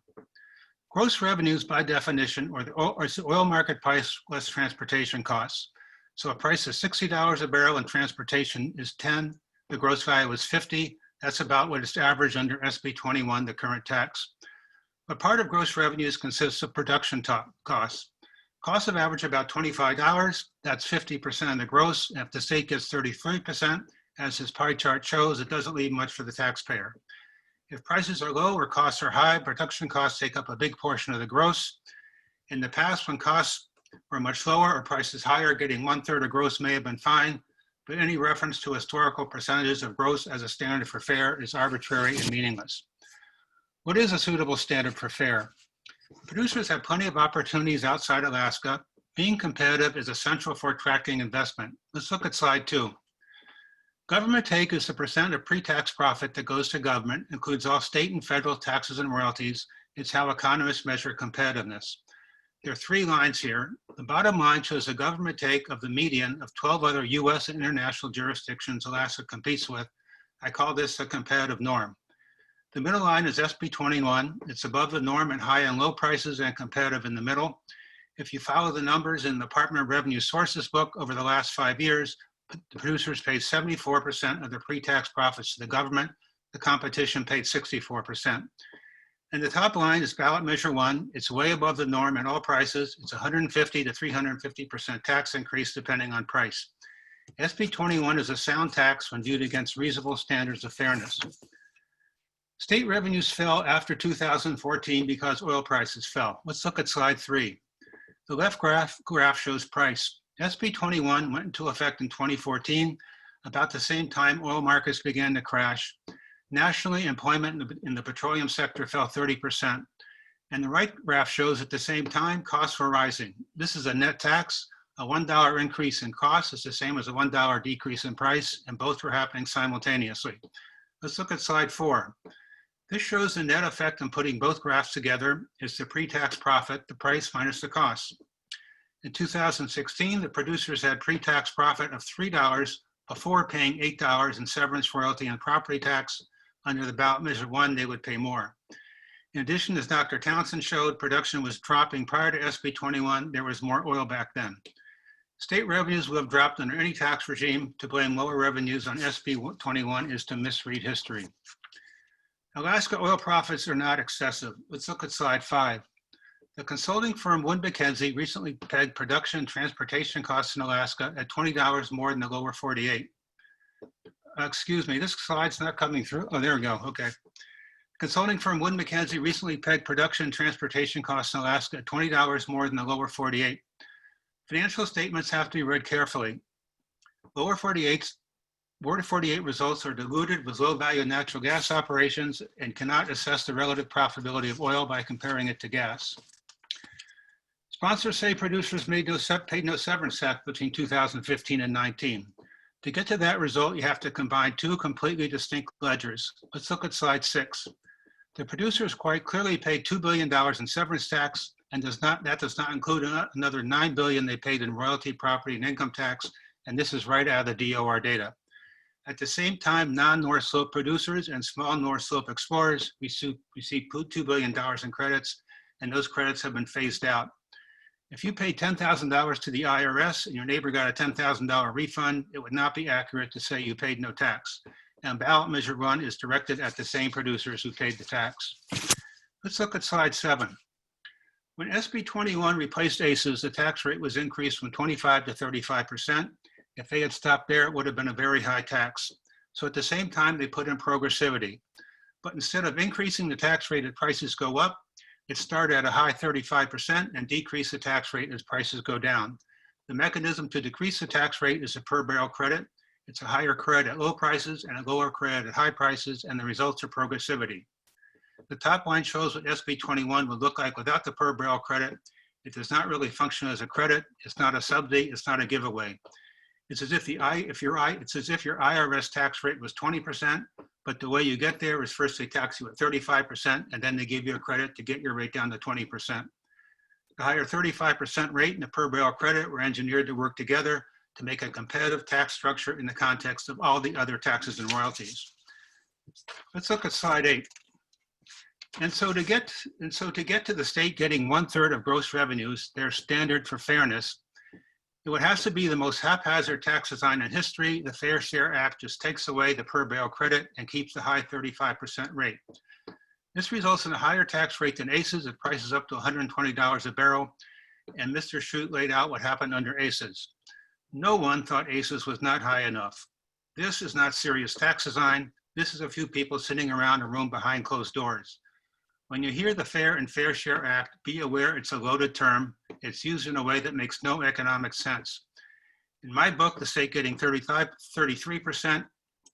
Gross revenues, by definition, are the oil market price less transportation costs. So a price of $60 a barrel and transportation is 10. The gross value is 50. That's about what is average under SB 21, the current tax. But part of gross revenues consists of production costs. Costs have averaged about $25. That's 50% of the gross. And if the state gets 33%, as his pie chart shows, it doesn't leave much for the taxpayer. If prices are low or costs are high, production costs take up a big portion of the gross. In the past, when costs were much lower or prices higher, getting 1/3 of gross may have been fine, but any reference to historical percentages of gross as a standard for fair is arbitrary and meaningless. What is a suitable standard for fair? Producers have plenty of opportunities outside Alaska. Being competitive is essential for attracting investment. Let's look at slide 2. Government take is the percent of pre-tax profit that goes to government, includes all state and federal taxes and royalties. It's how economists measure competitiveness. There are 3 lines here. The bottom line shows the government take of the median of 12 other US and international jurisdictions Alaska competes with. I call this a competitive norm. The middle line is SB 21. It's above the norm at high and low prices and competitive in the middle. If you follow the numbers in the Department of Revenue Sources book over the last 5 years, the producers paid 74% of their pre-tax profits to the government. The competition paid 64%. And the top line is ballot measure 1. It's way above the norm at all prices. It's 150 to 350% tax increase depending on price. SB 21 is a sound tax when viewed against reasonable standards of fairness. State revenues fell after 2014 because oil prices fell. Let's look at slide 3. The left graph shows price. SB 21 went into effect in 2014. About the same time, oil markets began to crash. Nationally, employment in the petroleum sector fell 30%. And the right graph shows at the same time, costs were rising. This is a net tax. A $1 increase in cost is the same as a $1 decrease in price, and both were happening simultaneously. Let's look at slide 4. This shows the net effect in putting both graphs together is the pre-tax profit, the price minus the cost. In 2016, the producers had pre-tax profit of $3 before paying $8 in severance, royalty, and property tax. Under the ballot measure 1, they would pay more. In addition, as Dr. Townsend showed, production was dropping prior to SB 21. There was more oil back then. State revenues will have dropped under any tax regime. To blame lower revenues on SB 21 is to misread history. Alaska oil profits are not excessive. Let's look at slide 5. The consulting firm Wood Mackenzie recently pegged production and transportation costs in Alaska at $20 more than the lower 48. Excuse me, this slide's not coming through. Oh, there we go, okay. Consulting firm Wood Mackenzie recently pegged production and transportation costs in Alaska at $20 more than the lower 48. Financial statements have to be read carefully. Lower 48 results are diluted with low value natural gas operations and cannot assess the relative profitability of oil by comparing it to gas. Sponsors say producers paid no severance tax between 2015 and 19. To get to that result, you have to combine 2 completely distinct ledgers. Let's look at slide 6. The producers quite clearly paid $2 billion in severance tax, and that does not include another $9 billion they paid in royalty, property, and income tax, and this is right out of the DOR data. At the same time, non-North Slope producers and small North Slope explorers received $2 billion in credits, and those credits have been phased out. If you paid $10,000 to the IRS and your neighbor got a $10,000 refund, it would not be accurate to say you paid no tax. And ballot measure 1 is directed at the same producers who paid the tax. Let's look at slide 7. When SB 21 replaced ACEs, the tax rate was increased from 25 to 35%. If they had stopped there, it would have been a very high tax. So at the same time, they put in progressivity. But instead of increasing the tax rate as prices go up, it started at a high 35% and decreased the tax rate as prices go down. The mechanism to decrease the tax rate is a per barrel credit. It's a higher credit at low prices and a lower credit at high prices, and the results are progressivity. The top line shows what SB 21 would look like without the per barrel credit. It does not really function as a credit. It's not a subsidy. It's not a giveaway. It's as if your IRS tax rate was 20%, but the way you get there is first they tax you at 35%, and then they give you a credit to get your rate down to 20%. The higher 35% rate and the per barrel credit were engineered to work together to make a competitive tax structure in the context of all the other taxes and royalties. Let's look at slide 8. And so to get to the state getting 1/3 of gross revenues, their standard for fairness, it would have to be the most haphazard tax design in history. The Fair Share Act just takes away the per barrel credit and keeps the high 35% rate. This results in a higher tax rate than ACEs at prices up to $120 a barrel. And Mr. Schutt laid out what happened under ACEs. No one thought ACEs was not high enough. This is not serious tax design. This is a few people sitting around a room behind closed doors. When you hear the Fair and Fair Share Act, be aware it's a loaded term. It's used in a way that makes no economic sense. In my book, the state getting 33%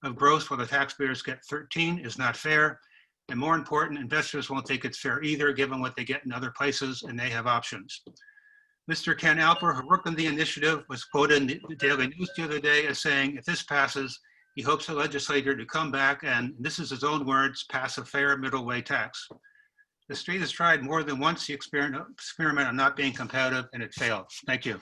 of gross while the taxpayers get 13% is not fair. And more important, investors won't think it's fair either, given what they get in other places, and they have options. Mr. Ken Alper, who worked on the initiative, was quoted in the Daily News the other day as saying, if this passes, He hopes the legislature to come back and, this is his own words, pass a fair middle way tax. The state has tried more than once the experiment of not being competitive, and it failed. Thank you.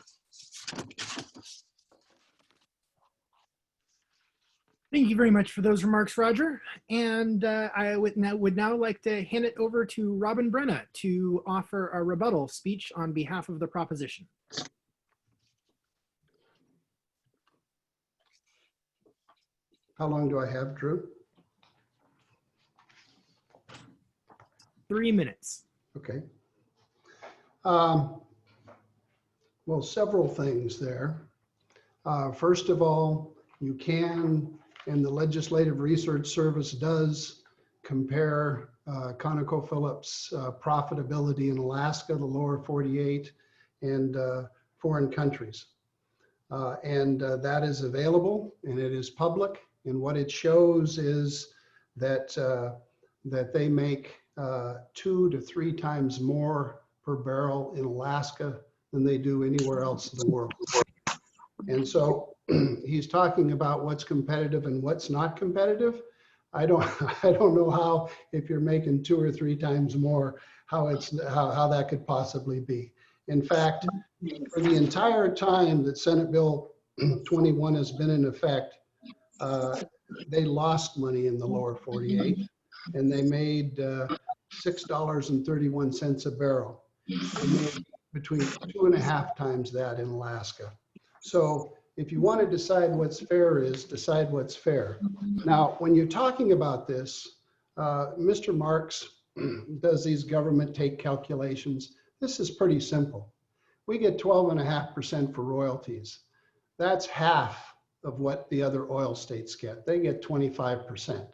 Thank you very much for those remarks, Roger. And I would now like to hand it over to Robin Brena to offer a rebuttal speech on behalf of the proposition. How long do I have, Drew? 3 minutes. Okay. Well, several things there. First of all, you can, and the Legislative Research Service does, compare ConocoPhillips' profitability in Alaska, the lower 48, and foreign countries. That is available and it is public. And what it shows is that, that they make 2 to 3 times more per barrel in Alaska than they do anywhere else in the world. And so he's talking about what's competitive and what's not competitive. I don't know how, if you're making 2 or 3 times more, how that could possibly be. In fact, for the entire time that Senate Bill 21 has been in effect, they lost money in the lower 48, and they made $6.31 a barrel. They made between 2.5 times that in Alaska. So if you want to decide what's fair is, decide what's fair. Now, when you're talking about this, Mr. Marks does these government take calculations. This is pretty simple. We get 12.5% for royalties. That's half of what the other oil states get. They get 25%.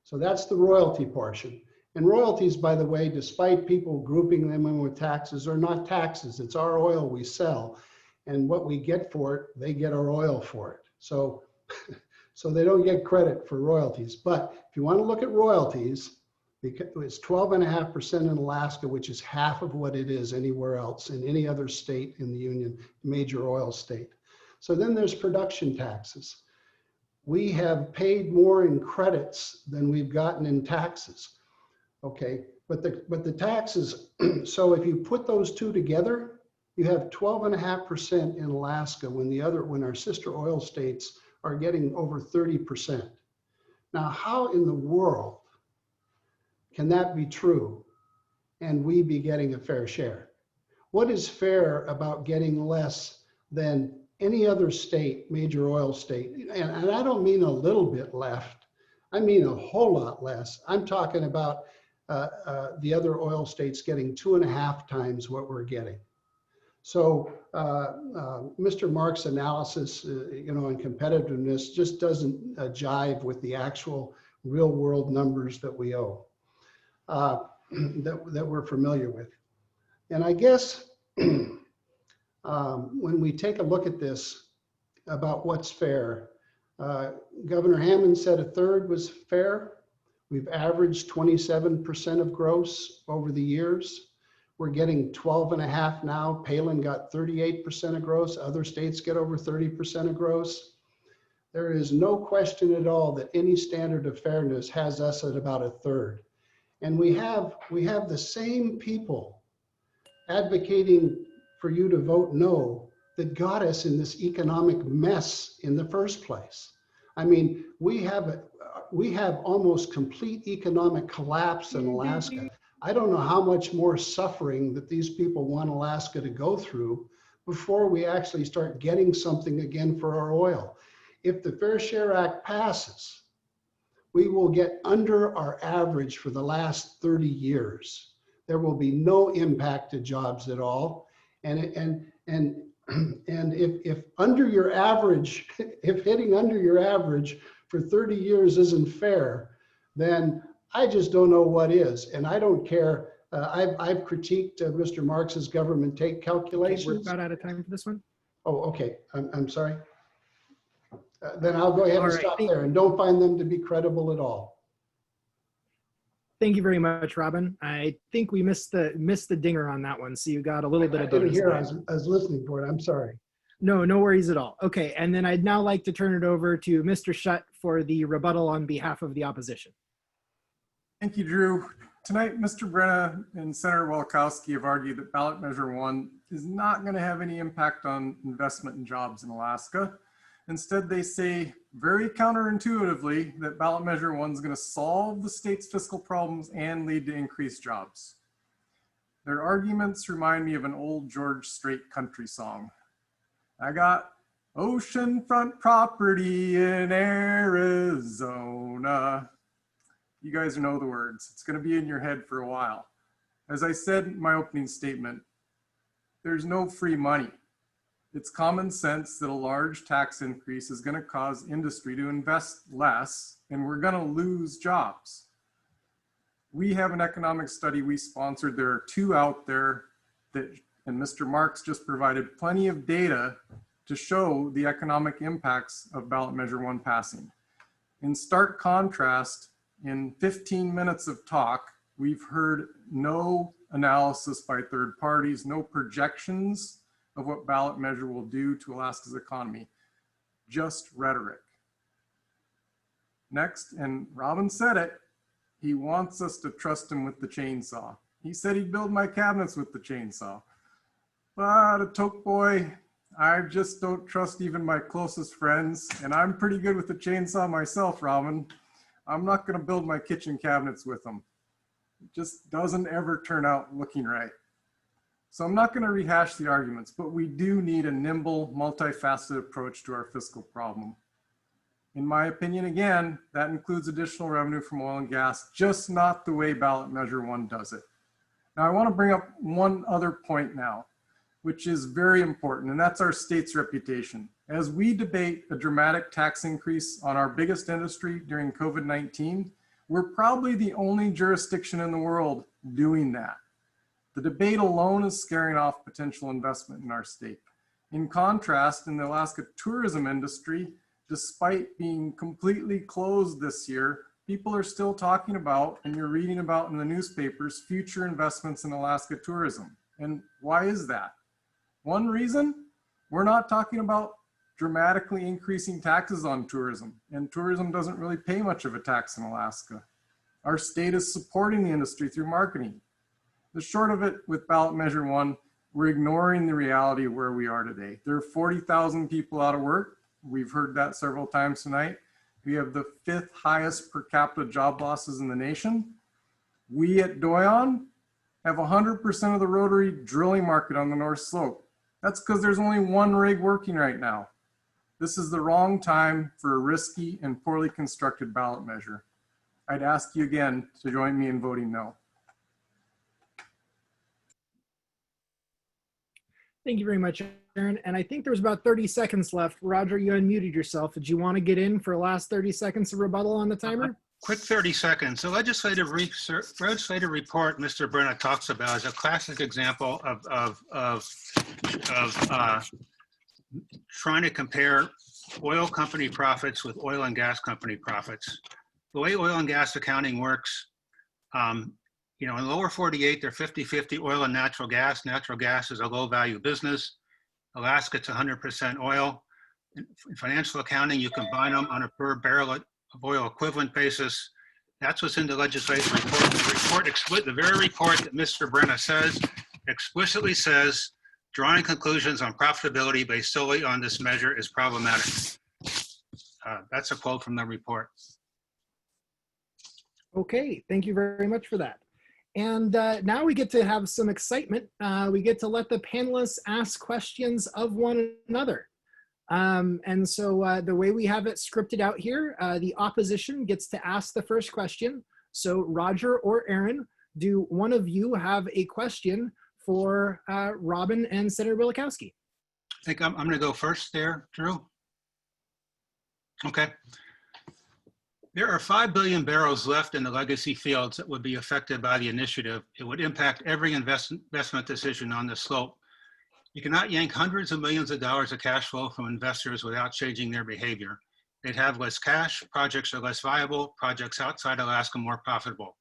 So that's the royalty portion. And royalties, by the way, despite people grouping them in with taxes, are not taxes. It's our oil we sell. And what we get for it, they get our oil for it. So, so they don't get credit for royalties. But if you want to look at royalties, it's 12.5% in Alaska, which is half of what it is anywhere else in any other state in the union, major oil state. So then there's production taxes. We have paid more in credits than we've gotten in taxes. Okay, but the taxes, so if you put those two together, you have 12.5% in Alaska when our sister oil states are getting over 30%. Now, how in the world can that be true and we be getting a fair share? What is fair about getting less than any other state, major oil state? And I don't mean a little bit left. I mean a whole lot less. I'm talking about the other oil states getting 2.5 times what we're getting. So Mr. Mark's analysis, on competitiveness just doesn't jive with the actual real world numbers that we owe, that we're familiar with. And I guess when we take a look at this about what's fair, Governor Hammond said 1/3 was fair. We've averaged 27% of gross over the years. We're getting 12.5 now. Palin got 38% of gross. Other states get over 30% of gross. There is no question at all that any standard of fairness has us at about 1/3. And we have the same people advocating for you to vote no that got us in this economic mess in the first place. I mean, we have almost complete economic collapse in Alaska. I don't know how much more suffering that these people want Alaska to go through before we actually start getting something again for our oil. If the Fair Share Act passes, we will get under our average for the last 30 years. There will be no impact to jobs at all. And if under your average, if hitting under your average for 30 years isn't fair, then I just don't know what is. And I don't care. I've critiqued Mr. Marx's government take calculations. Okay, we're about out of time for this one. Oh, okay. I'm sorry. Then I'll go ahead and All right, stop there, and don't find them to be credible at all. Thank you very much, Robin. I think we missed the dinger on that one, so you got a little bit of I didn't bonus hear. there. I was listening for it. I'm sorry. No, no worries at all. Okay, and then I'd now like to turn it over to Mr. Schutt for the rebuttal on behalf of the opposition. Thank you, Drew. Tonight, Mr. Brena and Senator Wielechowski have argued that ballot measure 1 is not going to have any impact on investment and jobs in Alaska. Instead, they say very counterintuitively that ballot measure 1 is going to solve the state's fiscal problems and lead to increased jobs. Their arguments remind me of an old George Strait country song. I got oceanfront property in Arizona. You guys know the words. It's going to be in your head for a while. As I said in my opening statement, there's no free money. It's common sense that a large tax increase is going to cause industry to invest less, and we're going to lose jobs. We have an economic study we sponsored. There are 2 out there that, and Mr. Marks just provided plenty of data to show the economic impacts of ballot measure 1 passing. In stark contrast, in 15 minutes of talk, we've heard no analysis by third parties, no projections of what ballot measure will do to Alaska's economy, just rhetoric. Next, and Robin said it, he wants us to trust him with the chainsaw. He said he'd build my cabinets with the chainsaw. But a toke boy, I just don't trust even my closest friends, and I'm pretty good with the chainsaw myself, Robin. I'm not going to build my kitchen cabinets with them. It just doesn't ever turn out looking right. So I'm not going to rehash the arguments, but we do need a nimble, multifaceted approach to our fiscal problem. In my opinion, again, that includes additional revenue from oil and gas, just not the way ballot measure 1 does it. Now I want to bring up one other point now, which is very important, and that's our state's reputation. As we debate a dramatic tax increase on our biggest industry during COVID-19, we're probably the only jurisdiction in the world doing that. The debate alone is scaring off potential investment in our state. In contrast, in the Alaska tourism industry, despite being completely closed this year, people are still talking about, and you're reading about in the newspapers, future investments in Alaska tourism. And why is that? One reason, we're not talking about dramatically increasing taxes on tourism, and tourism doesn't really pay much of a tax in Alaska. Our state is supporting the industry through marketing. The short of it with ballot measure 1, we're ignoring the reality of where we are today. There are 40,000 people out of work. We've heard that several times tonight. We have the 5th highest per capita job losses in the nation. We at Doyon have 100% of the rotary drilling market on the North Slope. That's because there's only 1 rig working right now. This is the wrong time for a risky and poorly constructed ballot measure. I'd ask you again to join me in voting no. Thank you very much, Aaron. And I think there was about 30 seconds left. Roger, you unmuted yourself. Did you want to get in for the last 30 seconds of rebuttal on the timer? Quick 30 seconds. The legislative report Mr. Brena talks about is a classic example of trying to compare oil company profits with oil and gas company profits. The way oil and gas accounting works, you know, in lower 48, they're 50-50 oil and natural gas. Natural gas is a low value business. Alaska, it's 100% oil. In financial accounting, you combine them on a per barrel of oil equivalent basis. That's what's in the legislative report. The very report that Mr. Brena says, explicitly says, drawing conclusions on profitability based solely on this measure is problematic. That's a quote from the report. Okay, thank you very much for that. And now we get to have some excitement. We get to let the panelists ask questions of one another. And so the way we have it scripted out here, the opposition gets to ask the first question. So Roger or Aaron, do one of you have a question for Robin and Senator Wielechowski? I think I'm going to go first there, Drew. Okay. There are 5 billion barrels left in the legacy fields that would be affected by the initiative. It would impact every investment decision on the slope. You cannot yank hundreds of millions of dollars of cash flow from investors without changing their behavior. They'd have less cash, projects are less viable, projects outside Alaska more profitable.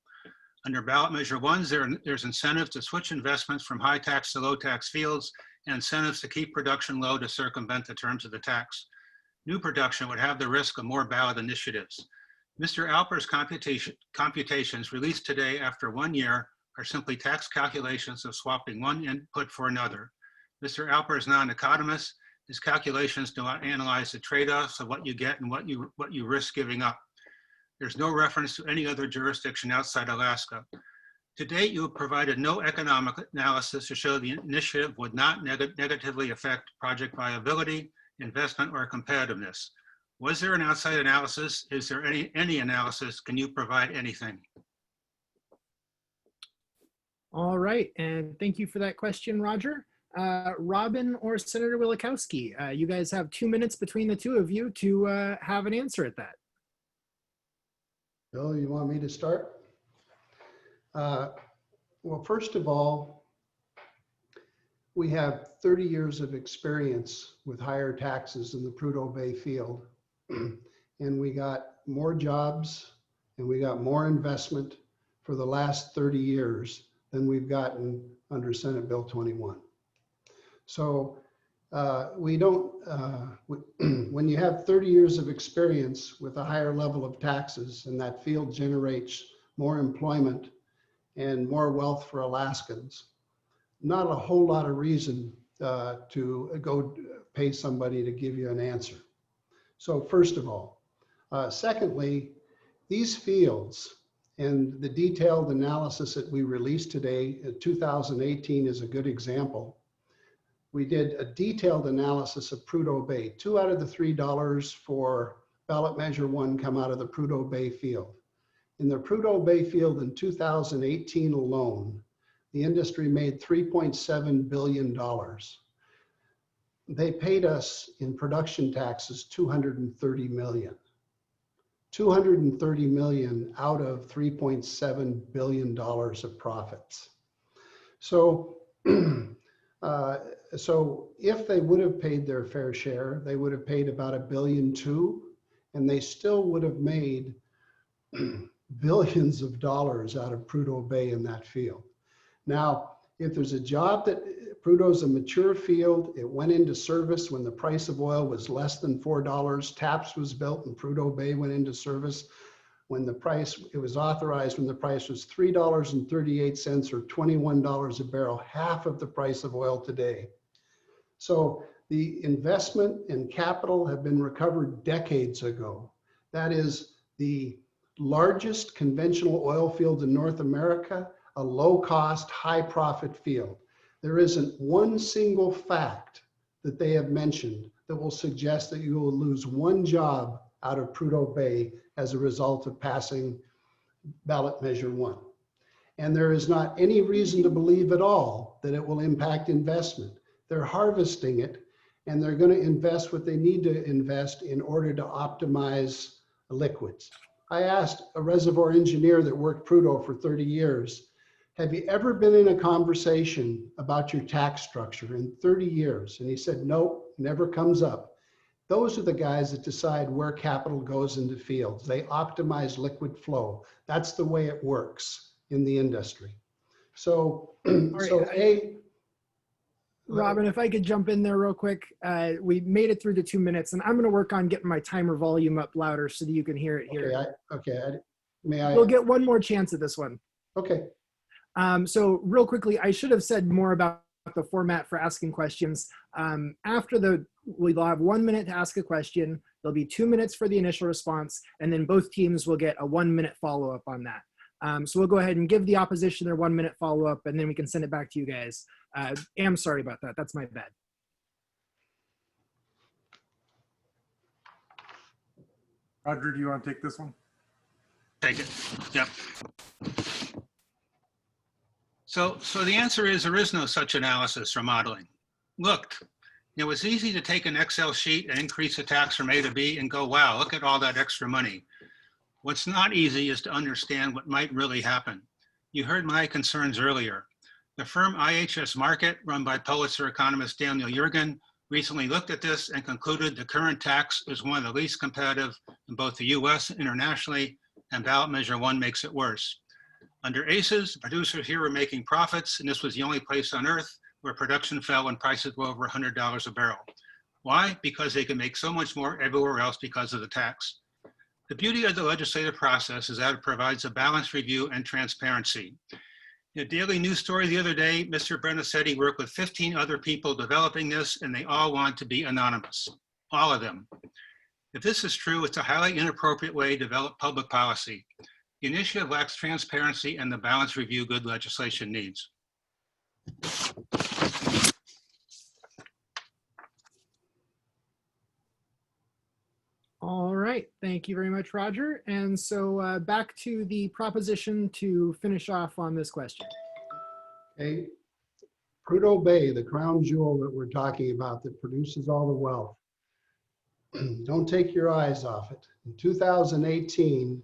Under ballot measure 1, there's incentive to switch investments from high tax to low tax fields and incentives to keep production low to circumvent the terms of the tax. New production would have the risk of more ballot initiatives. Mr. Alper's computations released today after 1 year are simply tax calculations of swapping one input for another. Mr. Alper is not an economist. His calculations do not analyze the trade-offs of what you get and what you risk giving up. There's no reference to any other jurisdiction outside Alaska. To date, you have provided no economic analysis to show the initiative would not negatively affect project viability, investment, or competitiveness. Was there an outside analysis? Is there any analysis? Can you provide anything? All right, and thank you for that question, Roger. Robin or Senator Wielechowski, you guys have 2 minutes between the two of you to have an answer at that. Bill, you want me to start? Well, first of all, we have 30 years of experience with higher taxes in the Prudhoe Bay field. And we got more jobs and we got more investment for the last 30 years than we've gotten under Senate Bill 21. So we don't, when you have 30 years of experience with a higher level of taxes and that field generates more employment and more wealth for Alaskans, not a whole lot of reason to go pay somebody to give you an answer. So first of all, secondly, these fields and the detailed analysis that we released today, 2018 is a good example. We did a detailed analysis of Prudhoe Bay. 2 out of the $3 for ballot measure 1 come out of the Prudhoe Bay field. In the Prudhoe Bay field in 2018 alone, the industry made $3.7 billion. They paid us in production taxes $230 million. $230 million out of $3.7 billion of profits. So, so if they would have paid their fair share, they would have paid about $1.2 billion, and they still would have made billions of dollars out of Prudhoe Bay in that field. Now, if there's a job that Prudhoe's a mature field, it went into service when the price of oil was less than $4. TAPS was built and Prudhoe Bay went into service when the price, it was authorized when the price was $3.38 or $21 a barrel, half of the price of oil today. So the investment and capital have been recovered decades ago. That is the largest conventional oil field in North America, a low-cost, high-profit field. There isn't one single fact that they have mentioned that will suggest that you will lose one job out of Prudhoe Bay as a result of passing ballot measure 1. And there is not any reason to believe at all that it will impact investment. They're harvesting it, and they're going to invest what they need to invest in order to optimize liquids. I asked a reservoir engineer that worked Prudhoe for 30 years, have you ever been in a conversation about your tax structure in 30 years? And he said, nope, never comes up. Those are the guys that decide where capital goes into fields. They optimize liquid flow. That's the way it works in the industry. So, Robin, if I could jump in there real quick. We made it through the 2 minutes, and I'm going to work on getting my timer volume up louder so that you can hear it here. We'll get one more chance at this one. Okay. So real quickly, I should have said more about the format for asking questions. We'll have 1 minute to ask a question. There'll be 2 minutes for the initial response, and then both teams will get a 1 minute follow-up on that. So we'll go ahead and give the opposition their 1 minute follow-up, and then we can send it back to you guys. I'm sorry about that. That's my bad. Roger, do you want to take this one? Take it. Yep. So the answer is there is no such analysis or modeling. Look, it was easy to take an Excel sheet and increase the tax from A to B and go, wow, look at all that extra money. What's not easy is to understand what might really happen. You heard my concerns earlier. The firm IHS Markit, run by Pulitzer economist Daniel Yergin, recently looked at this and concluded the current tax is one of the least competitive in both the US and internationally, and ballot measure 1 makes it worse. Under ACES, producers here were making profits, and this was the only place on earth where production fell when prices were over $100 a barrel. Why? Because they can make so much more everywhere else because of the tax. The beauty of the legislative process is that it provides a balanced review and transparency. In a daily news story the other day, Mr. Brena said he worked with 15 other people developing this, and they all want to be anonymous, all of them. If this is true, it's a highly inappropriate way to develop public policy. The initiative lacks transparency and the balanced review good legislation needs. All right, thank you very much, Roger. And so back to the proposition to finish off on this question. Okay, Prudhoe Bay, the crown jewel that we're talking about that produces all the wealth. Don't take your eyes off it. In 2018,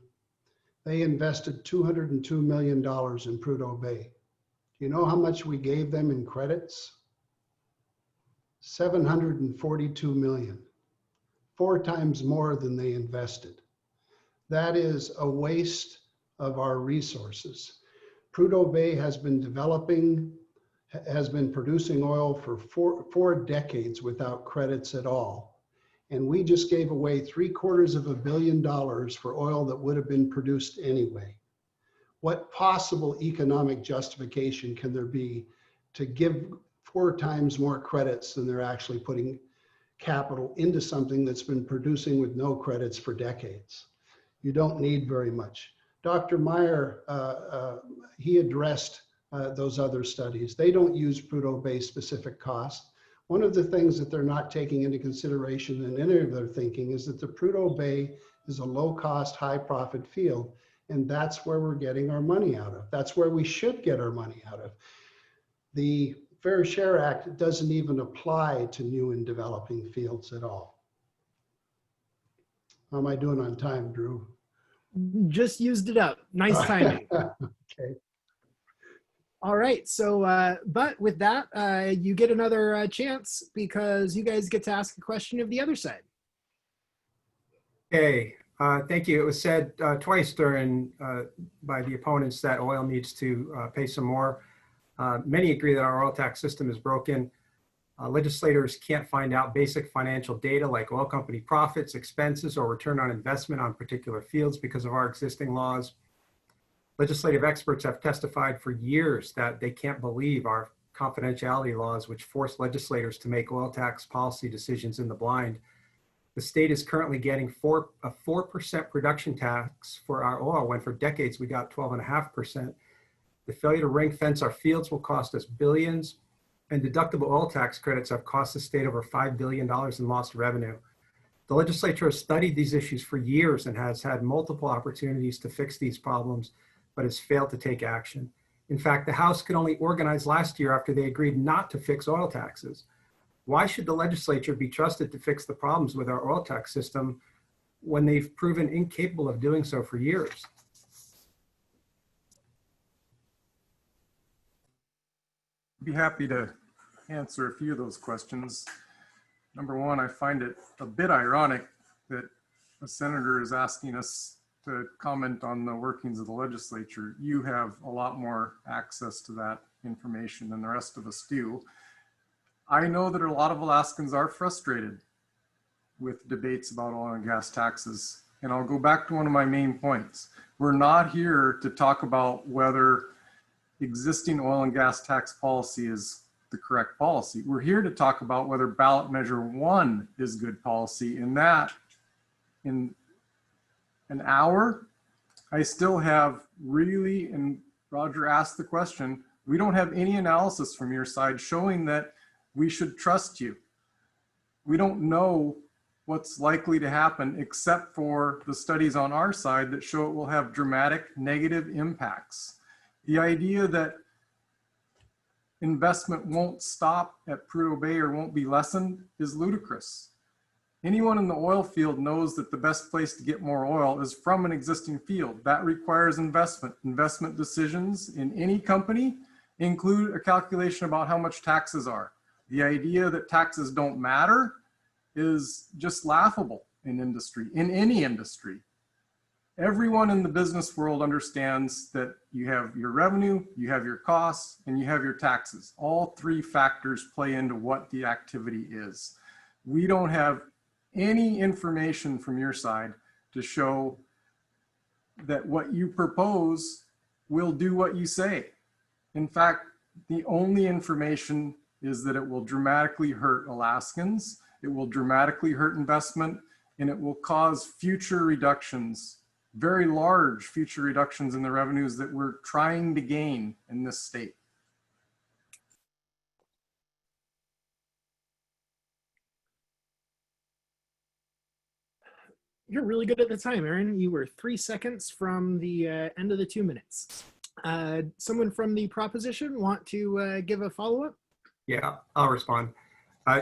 they invested $202 million in Prudhoe Bay. Do you know how much we gave them in credits? $742 million, 4 times more than they invested. That is a waste of our resources. Prudhoe Bay has been producing oil for four decades without credits at all. And we just gave away $750 million for oil that would have been produced anyway. What possible economic justification can there be to give 4 times more credits than they're actually putting capital into something that's been producing with no credits for decades? You don't need very much. Dr. Meyer, he addressed those other studies. They don't use Prudhoe Bay specific costs. One of the things that they're not taking into consideration in any of their thinking is that the Prudhoe Bay is a low cost, high profit field. And that's where we're getting our money out of. That's where we should get our money out of. The Fair Share Act doesn't even apply to new and developing fields at all. How am I doing on time, Drew? Just used it up. Nice timing. Okay. All right. So, but with that, you get another chance because you guys get to ask a question of the other side. Okay, thank you. It was said twice during by the opponents that oil needs to pay some more. Many agree that our oil tax system is broken. Legislators can't find out basic financial data like oil company profits, expenses, or return on investment on particular fields because of our existing laws. Legislative experts have testified for years that they can't believe our confidentiality laws, which force legislators to make oil tax policy decisions in the blind. The state is currently getting a 4% production tax for our oil, when for decades we got 12.5%. The failure to ring fence our fields will cost us billions, and deductible oil tax credits have cost the state over $5 billion in lost revenue. The legislature has studied these issues for years and has had multiple opportunities to fix these problems, but has failed to take action. In fact, the House could only organize last year after they agreed not to fix oil taxes. Why should the legislature be trusted to fix the problems with our oil tax system when they've proven incapable of doing so for years? I'd be happy to answer a few of those questions. Number one, I find it a bit ironic that a senator is asking us to comment on the workings of the legislature. You have a lot more access to that information than the rest of us do. I know that a lot of Alaskans are frustrated with debates about oil and gas taxes. And I'll go back to one of my main points. We're not here to talk about whether existing oil and gas tax policy is the correct policy. We're here to talk about whether ballot measure 1 is good policy. And that, in an hour, I still have really, and Roger asked the question, we don't have any analysis from your side showing that we should trust you. We don't know what's likely to happen except for the studies on our side that show it will have dramatic negative impacts. The idea that investment won't stop at Prudhoe Bay or won't be lessened is ludicrous. Anyone in the oil field knows that the best place to get more oil is from an existing field. That requires investment. Investment decisions in any company include a calculation about how much taxes are. The idea that taxes don't matter is just laughable in industry, in any industry. Everyone in the business world understands that you have your revenue, you have your costs, and you have your taxes. All three factors play into what the activity is. We don't have any information from your side to show that what you propose will do what you say. In fact, the only information is that it will dramatically hurt Alaskans, it will dramatically hurt investment, and it will cause future reductions, very large future reductions in the revenues that we're trying to gain in this state. You're really good at the time, Aaron. You were 3 seconds from the end of the 2 minutes. Someone from the proposition want to give a follow-up? Yeah, I'll respond.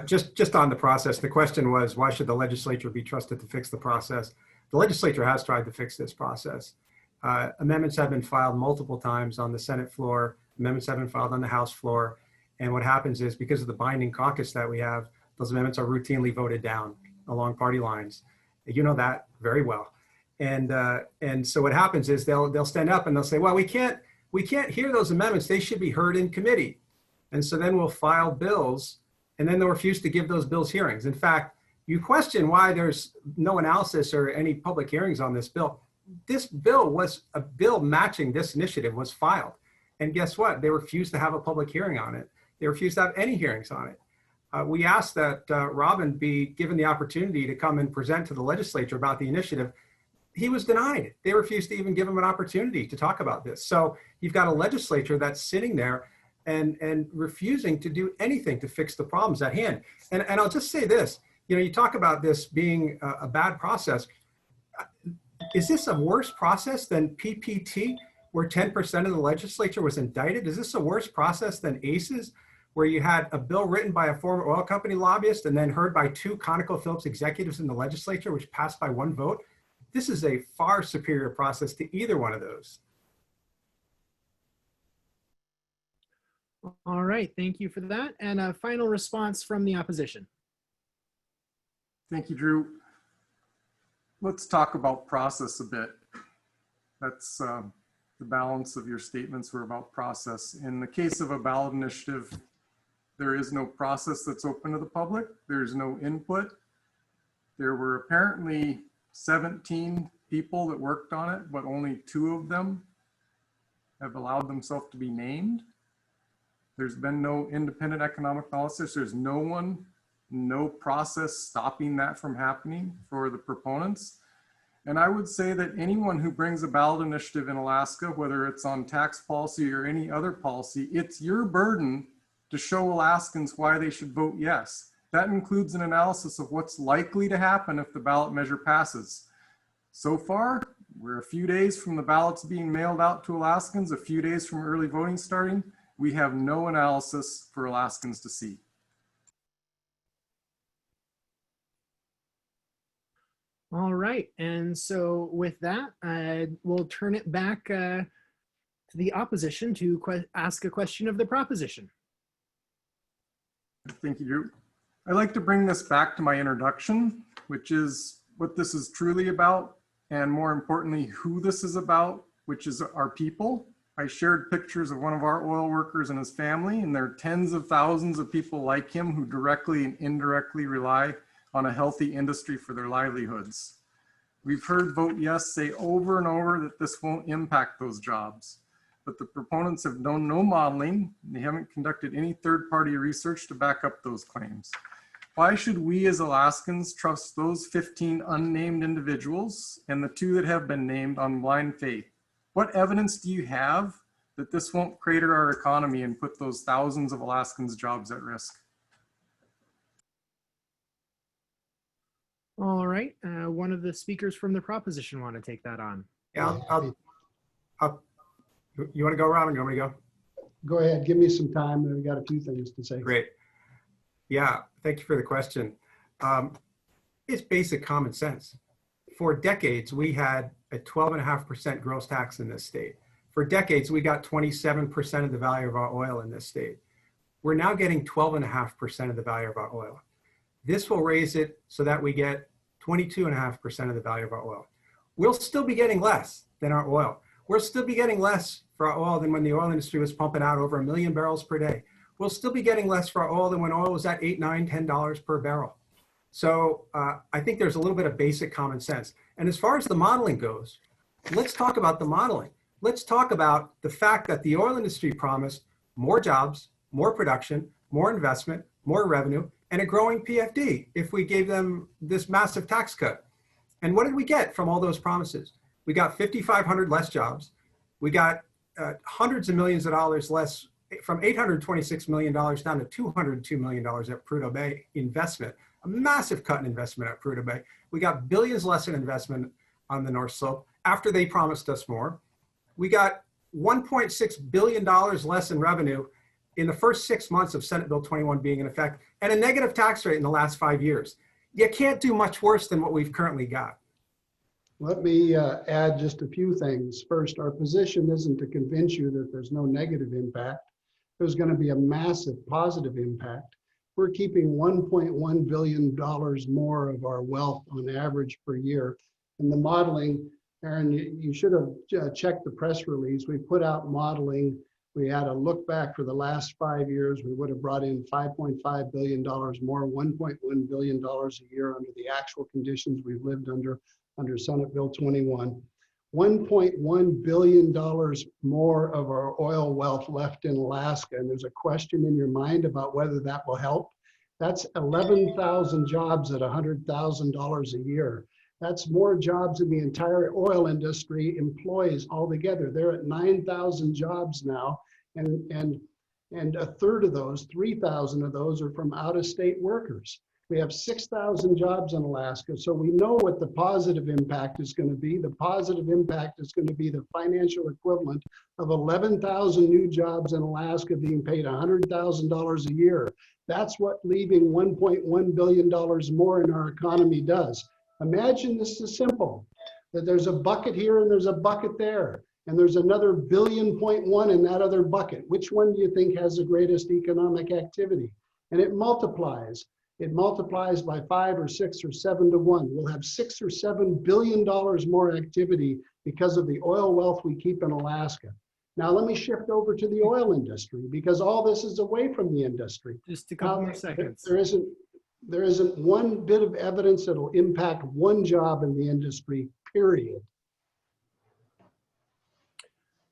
Just on the process, the question was, why should the legislature be trusted to fix the process? The legislature has tried to fix this process. Amendments have been filed multiple times on the Senate floor. Amendments have been filed on the House floor. And what happens is, because of the binding caucus that we have, those amendments are routinely voted down along party lines. You know that very well. And so what happens is they'll stand up and they'll say, well, we can't hear those amendments. They should be heard in committee. And so then we'll file bills, and then they'll refuse to give those bills hearings. In fact, you question why there's no analysis or any public hearings on this bill. This bill was a bill matching this initiative was filed. And guess what? They refused to have a public hearing on it. They refused to have any hearings on it. We asked that Robin be given the opportunity to come and present to the legislature about the initiative. He was denied. They refused to even give him an opportunity to talk about this. So you've got a legislature that's sitting there and refusing to do anything to fix the problems at hand. And I'll just say this, you talk about this being a bad process. Is this a worse process than PPT, where 10% of the legislature was indicted? Is this a worse process than ACEs, where you had a bill written by a former oil company lobbyist and then heard by 2 ConocoPhillips executives in the legislature, which passed by 1 vote? This is a far superior process to either one of those. All right, thank you for that. And a final response from the opposition. Thank you, Drew. Let's talk about process a bit. That's the balance of your statements were about process. In the case of a ballot initiative, there is no process that's open to the public. There's no input. There were apparently 17 people that worked on it, but only 2 of them have allowed themselves to be named. There's been no independent economic analysis. There's no process stopping that from happening for the proponents. And I would say that anyone who brings a ballot initiative in Alaska, whether it's on tax policy or any other policy, it's your burden to show Alaskans why they should vote yes. That includes an analysis of what's likely to happen if the ballot measure passes. So far, we're a few days from the ballots being mailed out to Alaskans, a few days from early voting starting. We have no analysis for Alaskans to see. All right, and so with that, we'll turn it back to the opposition to ask a question of the proposition. Thank you, Drew. I'd like to bring this back to my introduction, which is what this is truly about, and more importantly, who this is about, which is our people. I shared pictures of one of our oil workers and his family, and there are tens of thousands of people like him who directly and indirectly rely on a healthy industry for their livelihoods. We've heard Vote Yes say over and over that this won't impact those jobs, but the proponents have done no modeling. They haven't conducted any third-party research to back up those claims. Why should we as Alaskans trust those 15 unnamed individuals and the 2 that have been named on blind faith? What evidence do you have that this won't crater our economy and put those thousands of Alaskans' jobs at risk? All right, one of the speakers from the proposition want to take that on. Yeah, you want to go, Robin? You want me to go? Go ahead, give me some time. I've got a few things to say. Great. Yeah, thank you for the question. It's basic common sense. For decades, we had a 12.5% gross tax in this state. For decades, we got 27% of the value of our oil in this state. We're now getting 12.5% of the value of our oil. This will raise it so that we get 22.5% of the value of our oil. we'll still be getting less than our oil. We'll still be getting less for our oil than when the oil industry was pumping out over 1 million barrels per day. We'll still be getting less for our oil than when oil was at $8, $9, $10 per barrel. So I think there's a little bit of basic common sense. And as far as the modeling goes, let's talk about the modeling. Let's talk about the fact that the oil industry promised more jobs, more production, more investment, more revenue, and a growing PFD if we gave them this massive tax cut. And what did we get from all those promises? We got 5,500 less jobs. We got hundreds of millions of dollars less, from $826 million down to $202 million at Prudhoe Bay investment, a massive cut in investment at Prudhoe Bay. We got billions less in investment on the North Slope after they promised us more. We got $1.6 billion less in revenue in the first 6 months of Senate Bill 21 being in effect, and a negative tax rate in the last 5 years. You can't do much worse than what we've currently got. Let me add just a few things. First, our position isn't to convince you that there's no negative impact. There's going to be a massive positive impact. We're keeping $1.1 billion more of our wealth on average per year. And the modeling, Aaron, you should have checked the press release. We put out modeling. We had a look back for the last 5 years. We would have brought in $5.5 billion more, $1.1 billion a year under the actual conditions we've lived under Senate Bill 21. $1.1 billion more of our oil wealth left in Alaska. And there's a question in your mind about whether that will help. That's 11,000 jobs at $100,000 a year. That's more jobs in the entire oil industry, employees altogether. They're at 9,000 jobs now. And a third of those, 3,000 of those, are from out-of-state workers. We have 6,000 jobs in Alaska, so we know what the positive impact is going to be. The positive impact is going to be the financial equivalent of 11,000 new jobs in Alaska being paid $100,000 a year. That's what leaving $1.1 billion more in our economy does. Imagine this is simple, that there's a bucket here and there's a bucket there, and there's another $1.1 billion in that other bucket. Which one do you think has the greatest economic activity? And it multiplies. It multiplies by 5 or 6 or 7 to 1. We'll have $6 or $7 billion more activity because of the oil wealth we keep in Alaska. Now let me shift over to the oil industry, because all this is away from the industry. Just a couple more seconds. There isn't one bit of evidence that'll impact one job in the industry, period.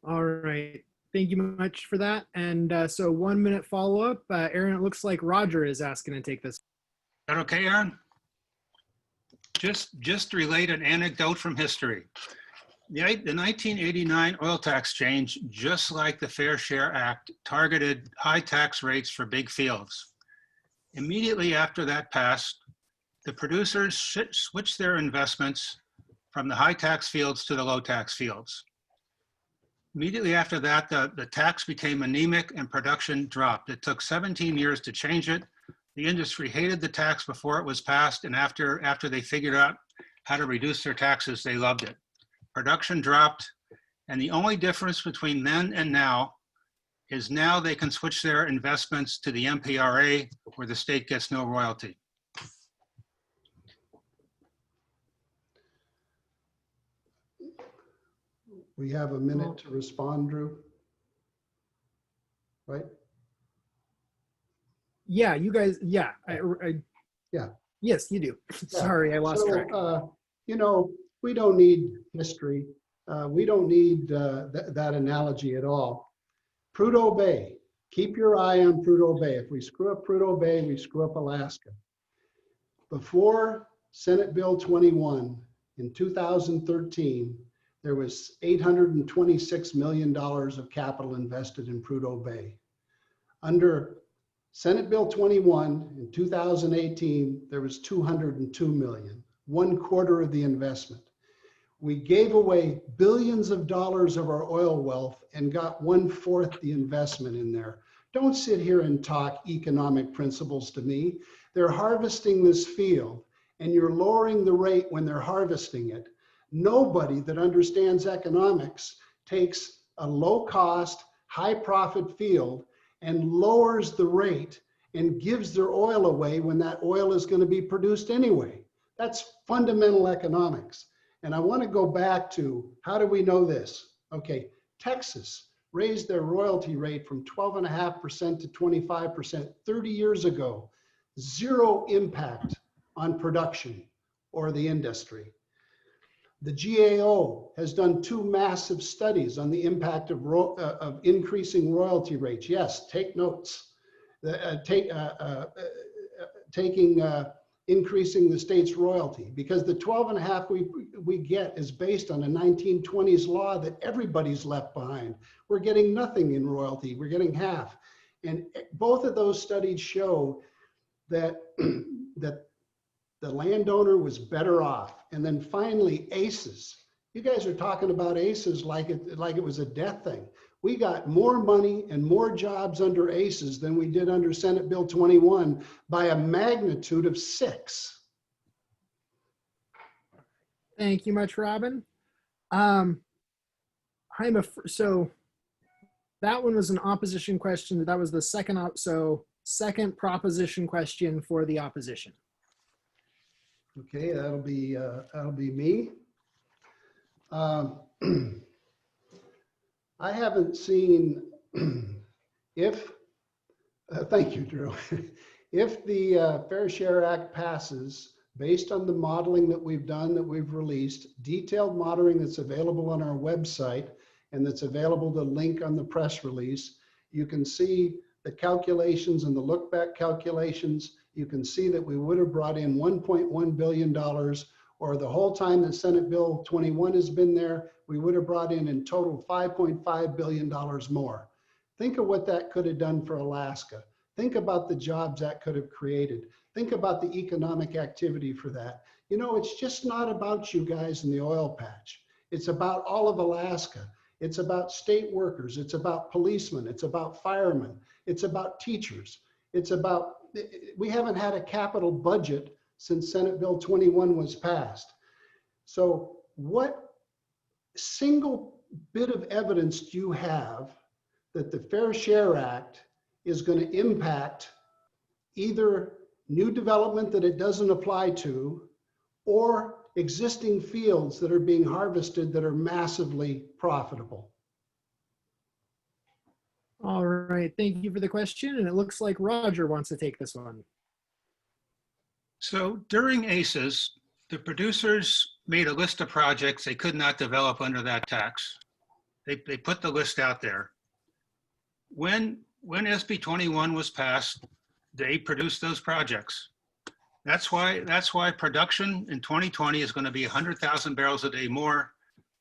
All right. Thank you much for that. And so 1 minute follow-up. Aaron, it looks like Roger is asking to take this. Is that okay, Aaron? Just relate an anecdote from history. The 1989 oil tax change, just like the Fair Share Act, targeted high tax rates for big fields. Immediately after that passed, the producers switched their investments from the high tax fields to the low tax fields. Immediately after that, the tax became anemic and production dropped. It took 17 years to change it. The industry hated the tax before it was passed, and after they figured out how to reduce their taxes, they loved it. Production dropped, and the only difference between then and now is now they can switch their investments to the MPRA, where the state gets no royalty. We have a minute to respond, Drew. Right? Yeah, you guys, yeah. Yeah. Yes, you do. Yeah. Sorry, I lost track. You know, we don't need history. We don't need that analogy at all. Prudhoe Bay, keep your eye on Prudhoe Bay. If we screw up Prudhoe Bay, we screw up Alaska. Before Senate Bill 21 in 2013, there was $826 million of capital invested in Prudhoe Bay. Under Senate Bill 21 in 2018, there was $202 million, 1/4 of the investment. We gave away billions of dollars of our oil wealth and got 1/4 the investment in there. Don't sit here and talk economic principles to me. They're harvesting this field and you're lowering the rate when they're harvesting it. Nobody that understands economics takes a low cost, high profit field and lowers the rate and gives their oil away when that oil is going to be produced anyway. That's fundamental economics. And I want to go back to, how do we know this? Okay, Texas raised their royalty rate from 12.5% to 25% 30 years ago. Zero impact on production or the industry. The GAO has done 2 massive studies on the impact of increasing royalty rates. Yes, take notes. Increasing the state's royalty, because the 12.5 we get is based on a 1920s law that everybody's left behind. We're getting nothing in royalty, we're getting half. And both of those studies show that, that the landowner was better off. And then finally, ACEs. You guys are talking about ACEs like it was a death thing. We got more money and more jobs under ACEs than we did under Senate Bill 21 by a magnitude of 6. Thank you much, Robin. So that one was an opposition question. That was the second proposition question for the opposition. Okay, that'll be me. I haven't seen thank you, Drew. If the Fair Share Act passes, based on the modeling that we've done, that we've released, detailed modeling that's available on our website and that's available to link on the press release, you can see the calculations and the look back calculations. You can see that we would have brought in $1.1 billion, or the whole time that Senate Bill 21 has been there, we would have brought in total $5.5 billion more. Think of what that could have done for Alaska. Think about the jobs that could have created. Think about the economic activity for that. You know, it's just not about you guys in the oil patch. It's about all of Alaska. It's about state workers. It's about policemen. It's about firemen. It's about teachers. It's about, we haven't had a capital budget since Senate Bill 21 was passed. So what single bit of evidence do you have that the Fair Share Act is going to impact either new development that it doesn't apply to, or existing fields that are being harvested that are massively profitable? All right, thank you for the question. And it looks like Roger wants to take this one. So during ACES, the producers made a list of projects they could not develop under that tax. They put the list out there. When SB 21 was passed, they produced those projects. That's why production in 2020 is going to be 100,000 barrels a day more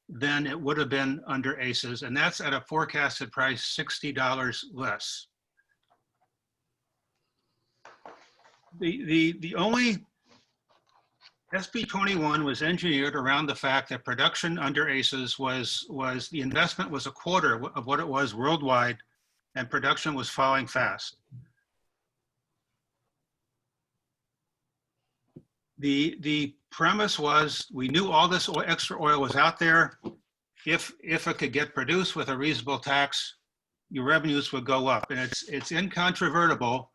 than it would have been under ACES, and that's at a forecasted price $60 less. The only SB 21 was engineered around the fact that production under ACES was the investment was a quarter of what it was worldwide, and production was falling fast. The premise was we knew all this extra oil was out there. If it could get produced with a reasonable tax, your revenues would go up. And it's incontrovertible.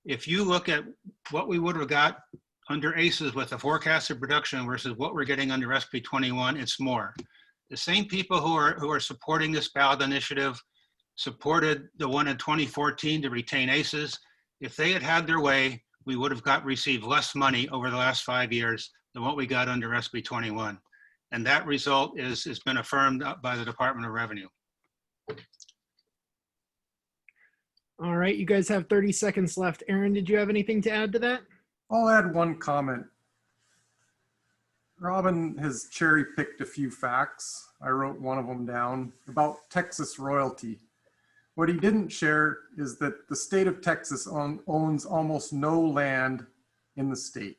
If you look at what we would have got under ACES with the forecasted production versus what we're getting under SB 21, it's more. The same people who are supporting this ballot initiative supported the one in 2014 to retain ACES. If they had had their way, we would have received less money over the last 5 years than what we got under SB 21. And that result has been affirmed by the Department of Revenue. All right, you guys have 30 seconds left. Aaron, did you have anything to add to that? I'll add one comment. Robin has cherry picked a few facts. I wrote one of them down about Texas royalty. What he didn't share is that the state of Texas owns almost no land in the state.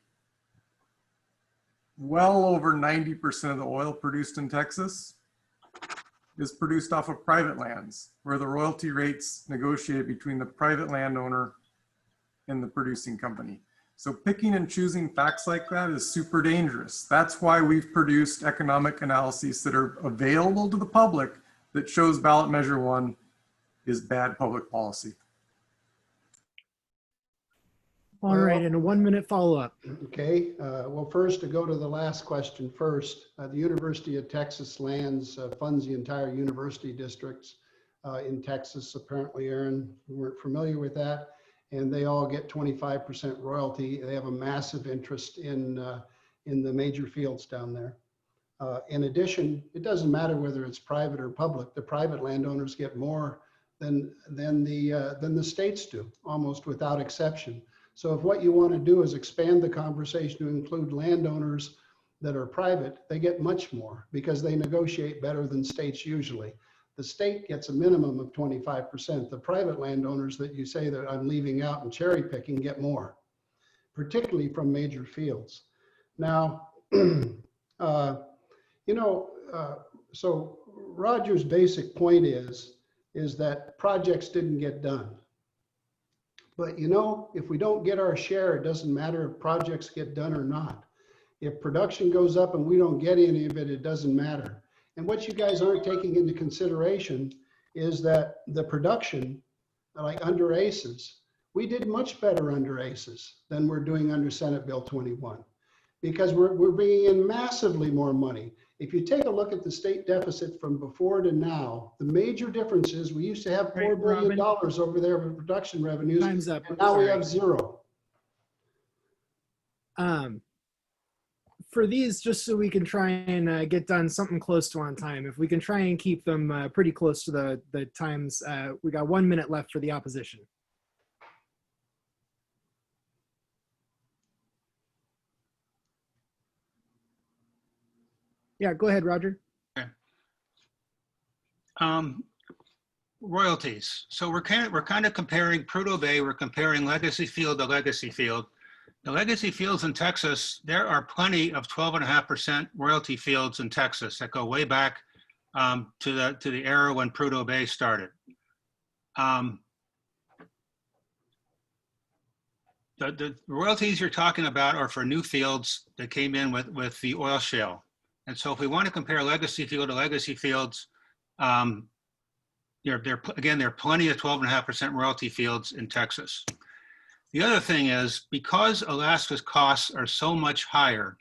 Well over 90% of the oil produced in Texas is produced off of private lands, where the royalty rates negotiated between the private landowner and the producing company. So picking and choosing facts like that is super dangerous. That's why we've produced economic analyses that are available to the public that shows ballot measure 1 is bad public policy. All right, and a 1 minute follow-up. Okay, well, first to go to the last question first, the University of Texas lands funds the entire university districts in Texas. Apparently, Aaron, we weren't familiar with that. And they all get 25% royalty. They have a massive interest in the major fields down there. In addition, it doesn't matter whether it's private or public. The private landowners get more than the states do, almost without exception. So if what you want to do is expand the conversation to include landowners that are private, they get much more because they negotiate better than states usually. The state gets a minimum of 25%. The private landowners that you say that I'm leaving out and cherry picking get more, particularly from major fields. Now, so Roger's basic point is that projects didn't get done. But if we don't get our share, it doesn't matter if projects get done or not. If production goes up and we don't get any of it, it doesn't matter. And what you guys aren't taking into consideration is that the production, like under ACES, we did much better under ACES than we're doing under Senate Bill 21 because we're bringing in massively more money. If you take a look at the state deficit from before to now, the major difference is we used to have $4 billion over there for production revenues. Time's up. And now we have zero. For these, just so we can try and get done something close to on time, if we can try and keep them pretty close to the times, we got 1 minute left for the opposition. Yeah, go ahead, Roger. Okay. Royalties. So we're kind of comparing Prudhoe Bay. We're comparing legacy field to legacy field. The legacy fields in Texas, there are plenty of 12.5% royalty fields in Texas that go way back to the era when Prudhoe Bay started. The royalties you're talking about are for new fields that came in with the oil shale. And so if we want to compare legacy field to legacy fields, there are plenty of 12.5% royalty fields in Texas. The other thing is, because Alaska's costs are so much higher,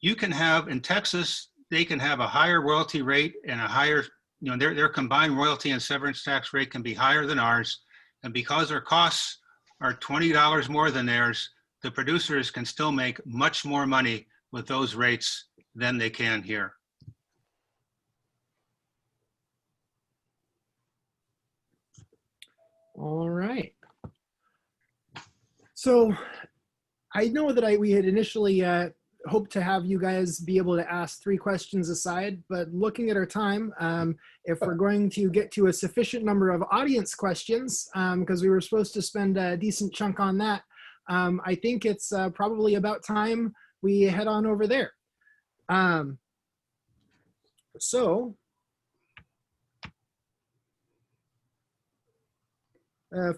you can have, in Texas, they can have a higher royalty rate and a higher, their combined royalty and severance tax rate can be higher than ours. And because their costs are $20 more than theirs, the producers can still make much more money with those rates than they can here. All right. So I know that we had initially hoped to have you guys be able to ask 3 questions aside, but looking at our time, if we're going to get to a sufficient number of audience questions, because we were supposed to spend a decent chunk on that, I think it's probably about time we head on over there.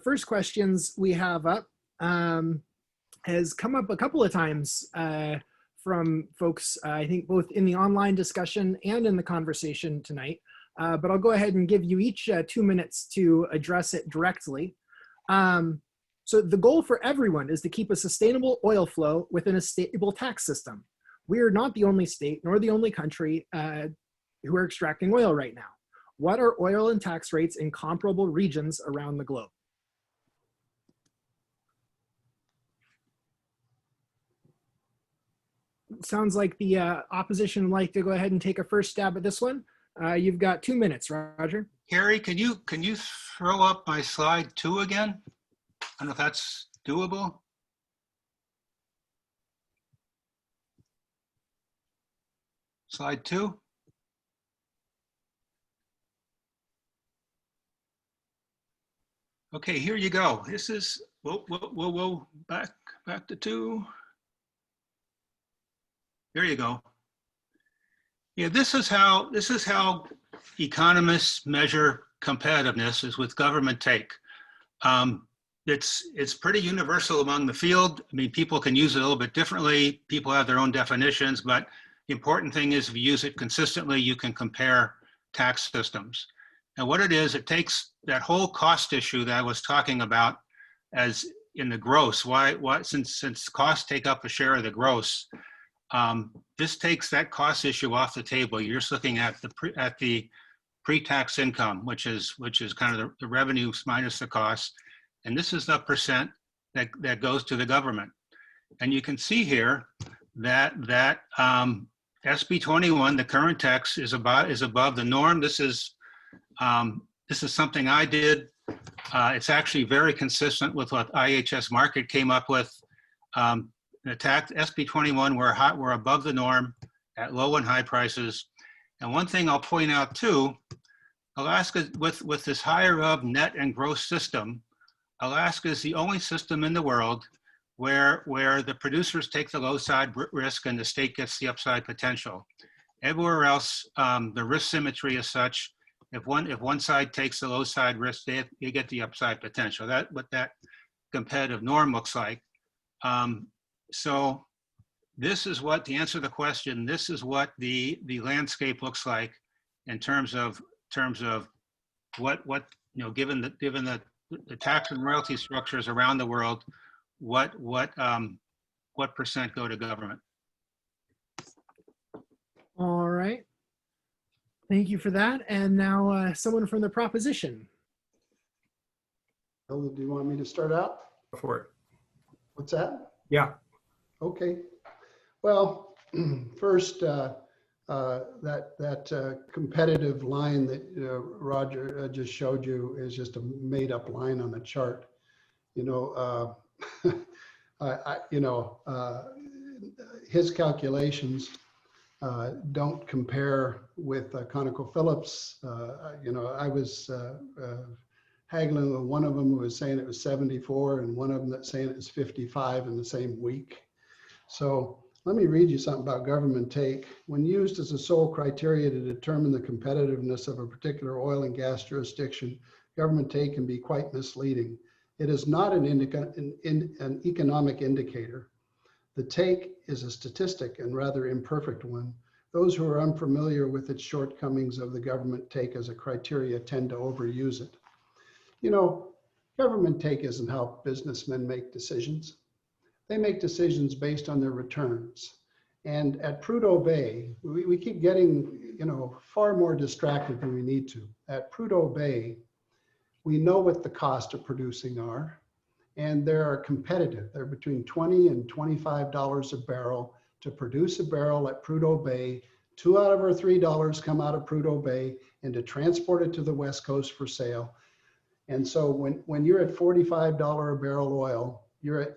First questions we have up has come up a couple of times from folks, I think both in the online discussion and in the conversation tonight, but I'll go ahead and give you each 2 minutes to address it directly. So the goal for everyone is to keep a sustainable oil flow within a stable tax system. We are not the only state nor the only country who are extracting oil right now. What are oil and tax rates in comparable regions around the globe? Sounds like the opposition would like to go ahead and take a first stab at this one. You've got 2 minutes, Roger. Harry, can you throw up my slide 2 again? I don't know if that's doable. Slide 2. Okay, here you go. This is, whoa, back to 2. There you go. Yeah, this is how economists measure competitiveness, is with government take. It's pretty universal among the field. I mean, people can use it a little bit differently. People have their own definitions, but the important thing is if you use it consistently, you can compare tax systems. And what it is, it takes that whole cost issue that I was talking about as in the gross. Why since costs take up a share of the gross, this takes that cost issue off the table. You're just looking at the pre-tax income, which is kind of the revenues minus the cost, and this is the percent that goes to the government. And you can see here that SB 21, the current tax, is above the norm. This is something I did. It's actually very consistent with what IHS Markit came up with. The tax SB 21 we're above the norm at low and high prices. And one thing I'll point out too, Alaska with this higher of net and gross system, Alaska is the only system in the world where the producers take the low side risk and the state gets the upside potential. Everywhere else, the risk symmetry is such, if one side takes the low side risk, you get the upside potential. That's what that competitive norm looks like. So this is what, to answer the question, this is what the landscape looks like in terms of what given the tax and royalty structures around the world, what percent go to government. All right. Thank you for that. And now someone from the proposition. Bill, do you want me to start out? Go for it. What's that? Yeah. Okay. Well, first, that competitive line that Roger just showed you is just a made-up line on the chart. His calculations don't compare with ConocoPhillips. I was haggling with one of them who was saying it was 74 and one of them that's saying it was 55 in the same week. So let me read you something about government take. When used as a sole criteria to determine the competitiveness of a particular oil and gas jurisdiction, government take can be quite misleading. It is not an economic indicator. The take is a statistic and rather imperfect one. Those who are unfamiliar with its shortcomings of the government take as a criteria tend to overuse it. Government take isn't how businessmen make decisions. They make decisions based on their returns. And at Prudhoe Bay, we keep getting, far more distracted than we need to. At Prudhoe Bay, we know what the cost of producing are, and they're competitive. They're between $20 and $25 a barrel to produce a barrel at Prudhoe Bay. 2 out of our $3 come out of Prudhoe Bay, and to transport it to the West Coast for sale. And so when you're at $45 a barrel oil, you're at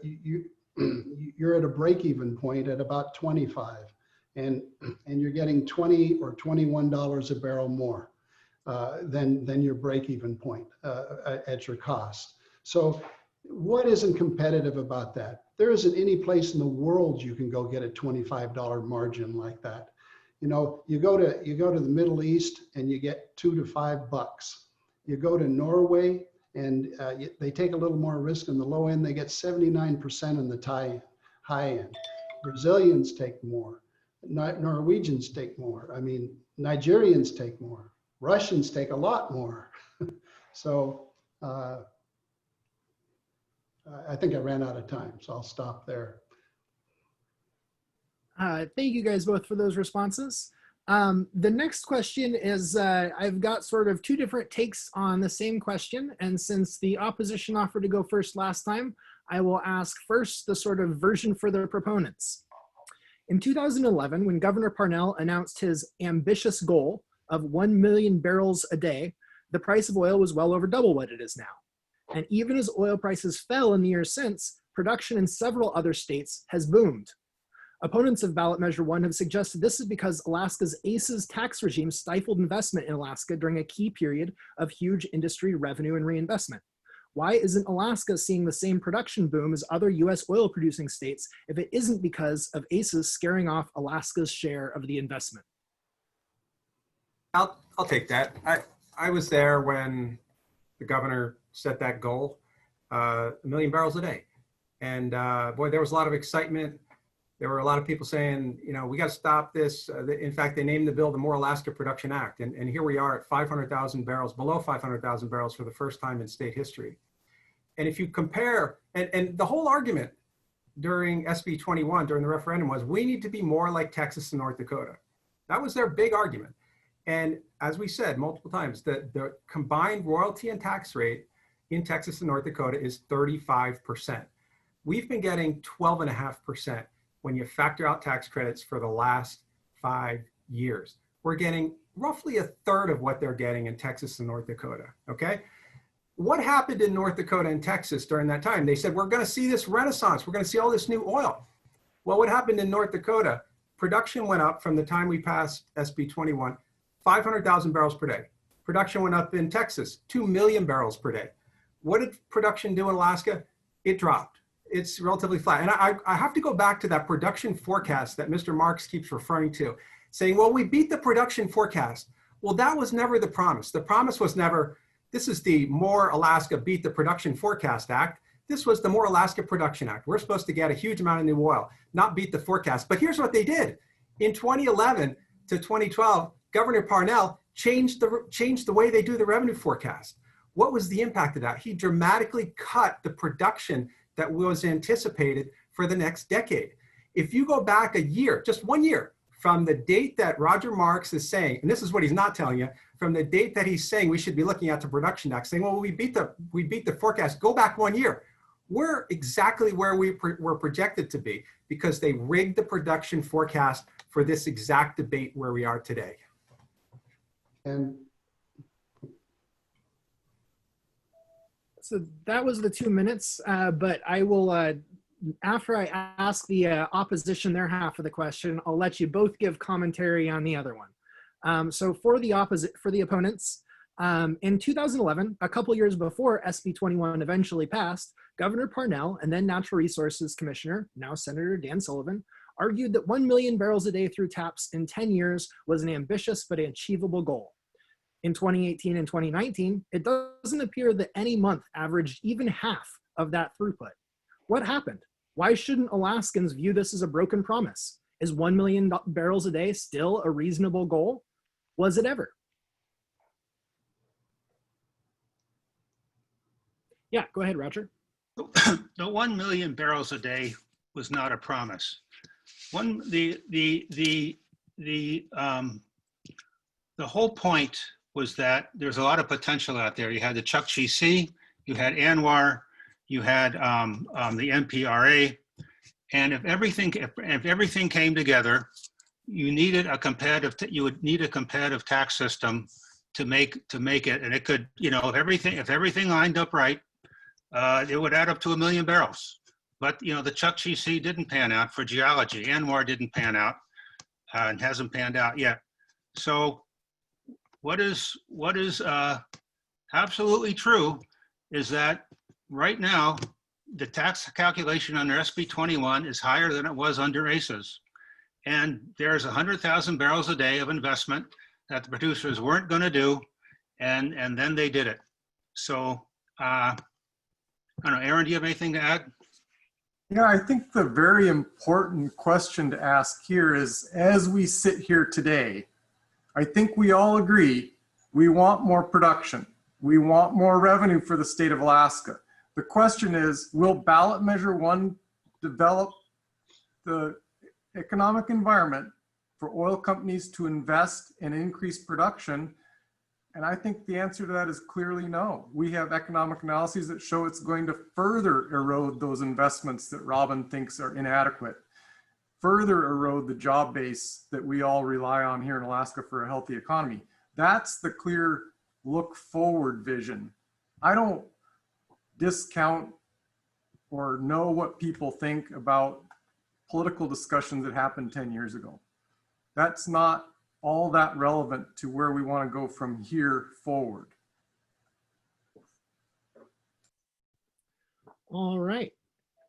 a break-even point at about 25, and you're getting $20 or $21 a barrel more than your break-even point at your cost. So what isn't competitive about that? There isn't any place in the world you can go get a $25 margin like that. You go to the Middle East and you get $2 to $5. You go to Norway and they take a little more risk on the low end. They get 79% on the high end. Brazilians take more. Norwegians take more. I mean, Nigerians take more. Russians take a lot more. So I think I ran out of time, so I'll stop there. Thank you guys both for those responses. The next question is, I've got sort of 2 different takes on the same question. And since the opposition offered to go first last time, I will ask first the sort of version for the proponents. In 2011, when Governor Parnell announced his ambitious goal of 1 million barrels a day, the price of oil was well over double what it is now. And even as oil prices fell in the years since, production in several other states has boomed. Opponents of Ballot Measure 1 have suggested this is because Alaska's ISER tax regime stifled investment in Alaska during a key period of huge industry revenue and reinvestment. Why isn't Alaska seeing the same production boom as other US oil producing states if it isn't because of ISER scaring off Alaska's share of the investment? I'll take that. I was there when the governor set that goal, 1 million barrels a day. And boy, there was a lot of excitement. There were a lot of people saying, we got to stop this. In fact, they named the bill the More Alaska Production Act. And here we are at 500,000 barrels, below 500,000 barrels for the first time in state history. And if you compare And the whole argument during SB 21, during the referendum, was we need to be more like Texas and North Dakota. That was their big argument. And as we said multiple times, the combined royalty and tax rate in Texas and North Dakota is 35%. We've been getting 12.5% when you factor out tax credits for the last 5 years. We're getting roughly a third of what they're getting in Texas and North Dakota, okay? What happened in North Dakota and Texas during that time? They said, we're gonna see this renaissance. We're gonna see all this new oil. Well, what happened in North Dakota? Production went up from the time we passed SB 21, 500,000 barrels per day. Production went up in Texas, 2 million barrels per day. What did production do in Alaska? It dropped. It's relatively flat. And I have to go back to that production forecast that Mr. Marks keeps referring to, saying, well, we beat the production forecast. Well, that was never the promise. The promise was never, this is the More Alaska Beat the Production Forecast Act. This was the More Alaska Production Act. We're supposed to get a huge amount of new oil, not beat the forecast. But here's what they did. In 2011 to 2012, Governor Parnell changed the way they do the revenue forecast. What was the impact of that? He dramatically cut the production that was anticipated for the next decade. If you go back a year, just 1 year, from the date that Roger Marks is saying, and this is what he's not telling you, from the date that he's saying we should be looking at the production act, saying, well, we beat the forecast, go back 1 year. We're exactly where we were projected to be because they rigged the production forecast for this exact debate where we are today. And So that was the 2 minutes, but I will, after I ask the opposition their half of the question, I'll let you both give commentary on the other one. So for the opponents, in 2011, a couple years before SB 21 eventually passed, Governor Parnell and then Natural Resources Commissioner, now Senator Dan Sullivan, argued that 1 million barrels a day through TAPS in 10 years was an ambitious but achievable goal. In 2018 and 2019, it doesn't appear that any month averaged even half of that throughput. What happened? Why shouldn't Alaskans view this as a broken promise? Is 1 million barrels a day still a reasonable goal? Was it ever? Yeah, go ahead, Roger. The 1 million barrels a day was not a promise. The whole point was that there's a lot of potential out there. You had the Chukchi Sea, you had ANWR, you had the NPRA, and if everything came together, you would need a competitive tax system to make it, and it could, if everything lined up right, it would add up to 1 million barrels. But the Chukchi Sea didn't pan out for geology. ANWR didn't pan out and hasn't panned out yet. So what is absolutely true is that right now, the tax calculation under SB 21 is higher than it was under ISERs. And there's 100,000 barrels a day of investment that the producers weren't going to do, and then they did it. So, I don't know, Aaron, do you have anything to add? Yeah, I think the very important question to ask here is, as we sit here today, I think we all agree we want more production. We want more revenue for the state of Alaska. The question is, will Ballot Measure 1 develop the economic environment for oil companies to invest and increase production? And I think the answer to that is clearly no. We have economic analyses that show it's going to further erode those investments that Robin thinks are inadequate, further erode the job base that we all rely on here in Alaska for a healthy economy. That's the clear look forward vision. I don't discount or know what people think about political discussions that happened 10 years ago. That's not all that relevant to where we want to go from here forward. All right.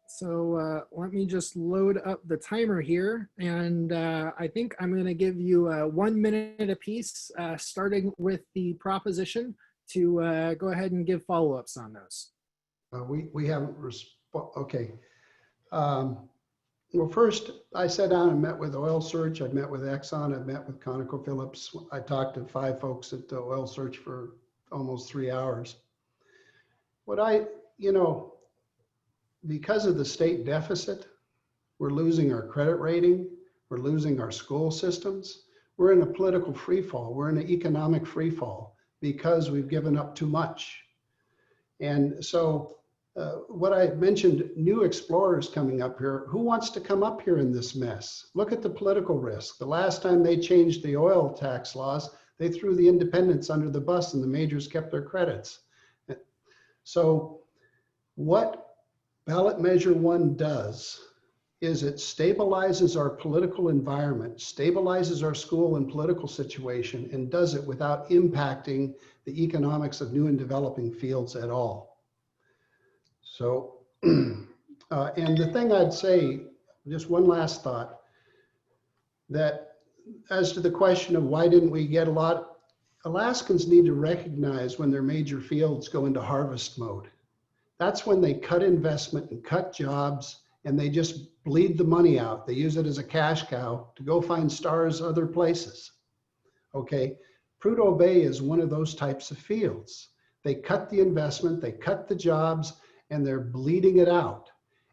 So let me just load up the timer here. And I think I'm going to give you 1 minute apiece, starting with the proposition, to go ahead and give follow-ups on those. we haven't, okay. Well, first, I sat down and met with Oil Search. I've met with Exxon. I've met with ConocoPhillips. I talked to 5 folks at the Oil Search for almost 3 hours. What because of the state deficit, we're losing our credit rating, we're losing our school systems. We're in a political free fall. We're in an economic free fall because we've given up too much. And so what I mentioned, new explorers coming up here, who wants to come up here in this mess? Look at the political risk. The last time they changed the oil tax laws, they threw the independents under the bus and the majors kept their credits. So what Ballot Measure 1 does is it stabilizes our political environment, stabilizes our school and political situation, and does it without impacting the economics of new and developing fields at all. So, and the thing I'd say, just one last thought, that as to the question of why didn't we get a lot, Alaskans need to recognize when their major fields go into harvest mode. That's when they cut investment and cut jobs, and they just bleed the money out. They use it as a cash cow to go find stars other places. Okay, Prudhoe Bay is one of those types of fields. They cut the investment, they cut the jobs, and they're bleeding it out.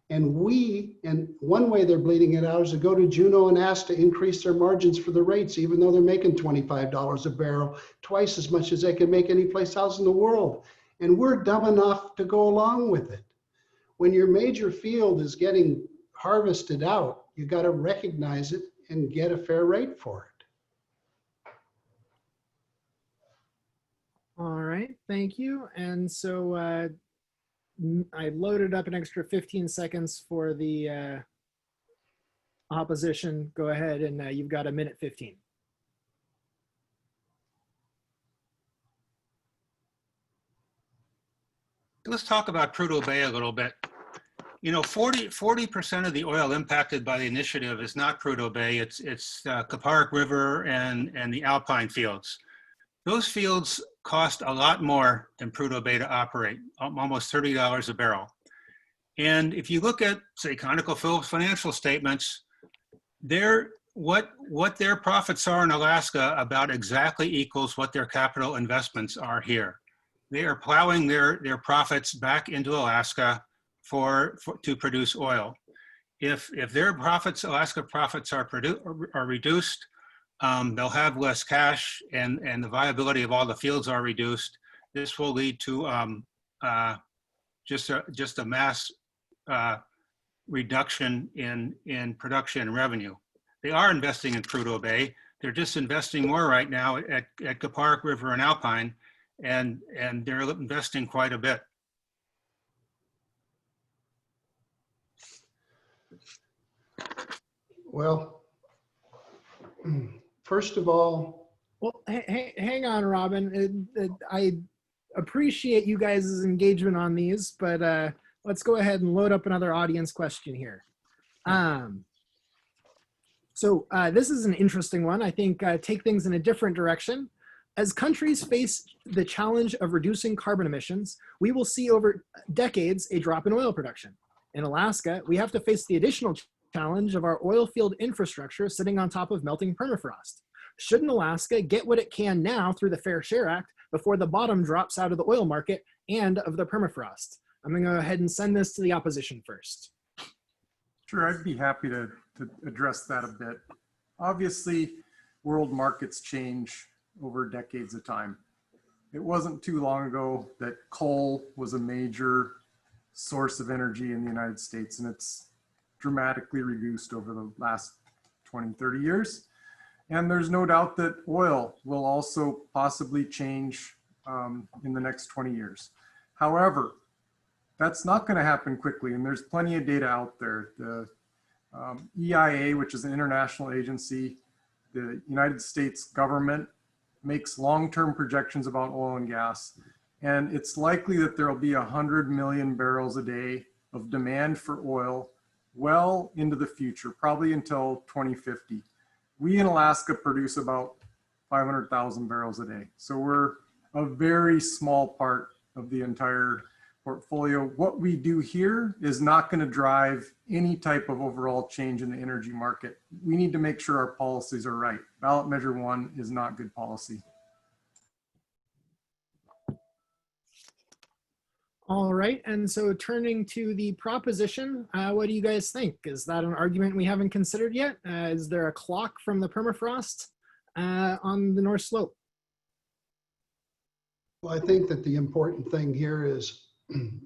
And one way they're bleeding it out is to go to Juneau and ask to increase their margins for the rates, even though they're making $25 a barrel, twice as much as they can make anyplace else in the world. And we're dumb enough to go along with it. When your major field is getting harvested out, you got to recognize it and get a fair rate for it. All right, thank you. And so I loaded up an extra 15 seconds for the opposition. Go ahead, and you've got 1:15. Let's talk about Prudhoe Bay a little bit. You know, 40% of the oil impacted by the initiative is not Prudhoe Bay. It's Kapparik River and the Alpine fields. Those fields cost a lot more than Prudhoe Bay to operate, almost $30 a barrel. And if you look at, say, ConocoPhillips financial statements, what their profits are in Alaska about exactly equals what their capital investments are here. They are plowing their profits back into Alaska to produce oil. If their profits, Alaska profits are reduced, they'll have less cash, and the viability of all the fields are reduced. This will lead to just a mass reduction in production and revenue. They are investing in Prudhoe Bay. They're just investing more right now at Kapparik River and Alpine, and they're investing quite a bit. Well, first of all, Well, hang on, Robin. I appreciate you guys' engagement on these, but let's go ahead and load up another audience question here. So this is an interesting one. I think take things in a different direction. As countries face the challenge of reducing carbon emissions, we will see over decades a drop in oil production. In Alaska, we have to face the additional challenge of our oil field infrastructure sitting on top of melting permafrost. Shouldn't Alaska get what it can now through the Fair Share Act before the bottom drops out of the oil market and of the permafrost? I'm going to go ahead and send this to the opposition first. Sure, I'd be happy to address that a bit. Obviously, world markets change over decades of time. It wasn't too long ago that coal was a major source of energy in the United States, and it's dramatically reduced over the last 20, 30 years. And there's no doubt that oil will also possibly change in the next 20 years. However, that's not going to happen quickly, and there's plenty of data out there. The EIA, which is an international agency, the United States government makes long-term projections about oil and gas, and it's likely that there will be 100 million barrels a day of demand for oil well into the future, probably until 2050. We in Alaska produce about 500,000 barrels a day. So we're a very small part of the entire portfolio. What we do here is not going to drive any type of overall change in the energy market. We need to make sure our policies are right. Ballot Measure 1 is not good policy. All right, and so turning to the proposition, what do you guys think? Is that an argument we haven't considered yet? Is there a clock from the permafrost on the North Slope? Well, I think that the important thing here is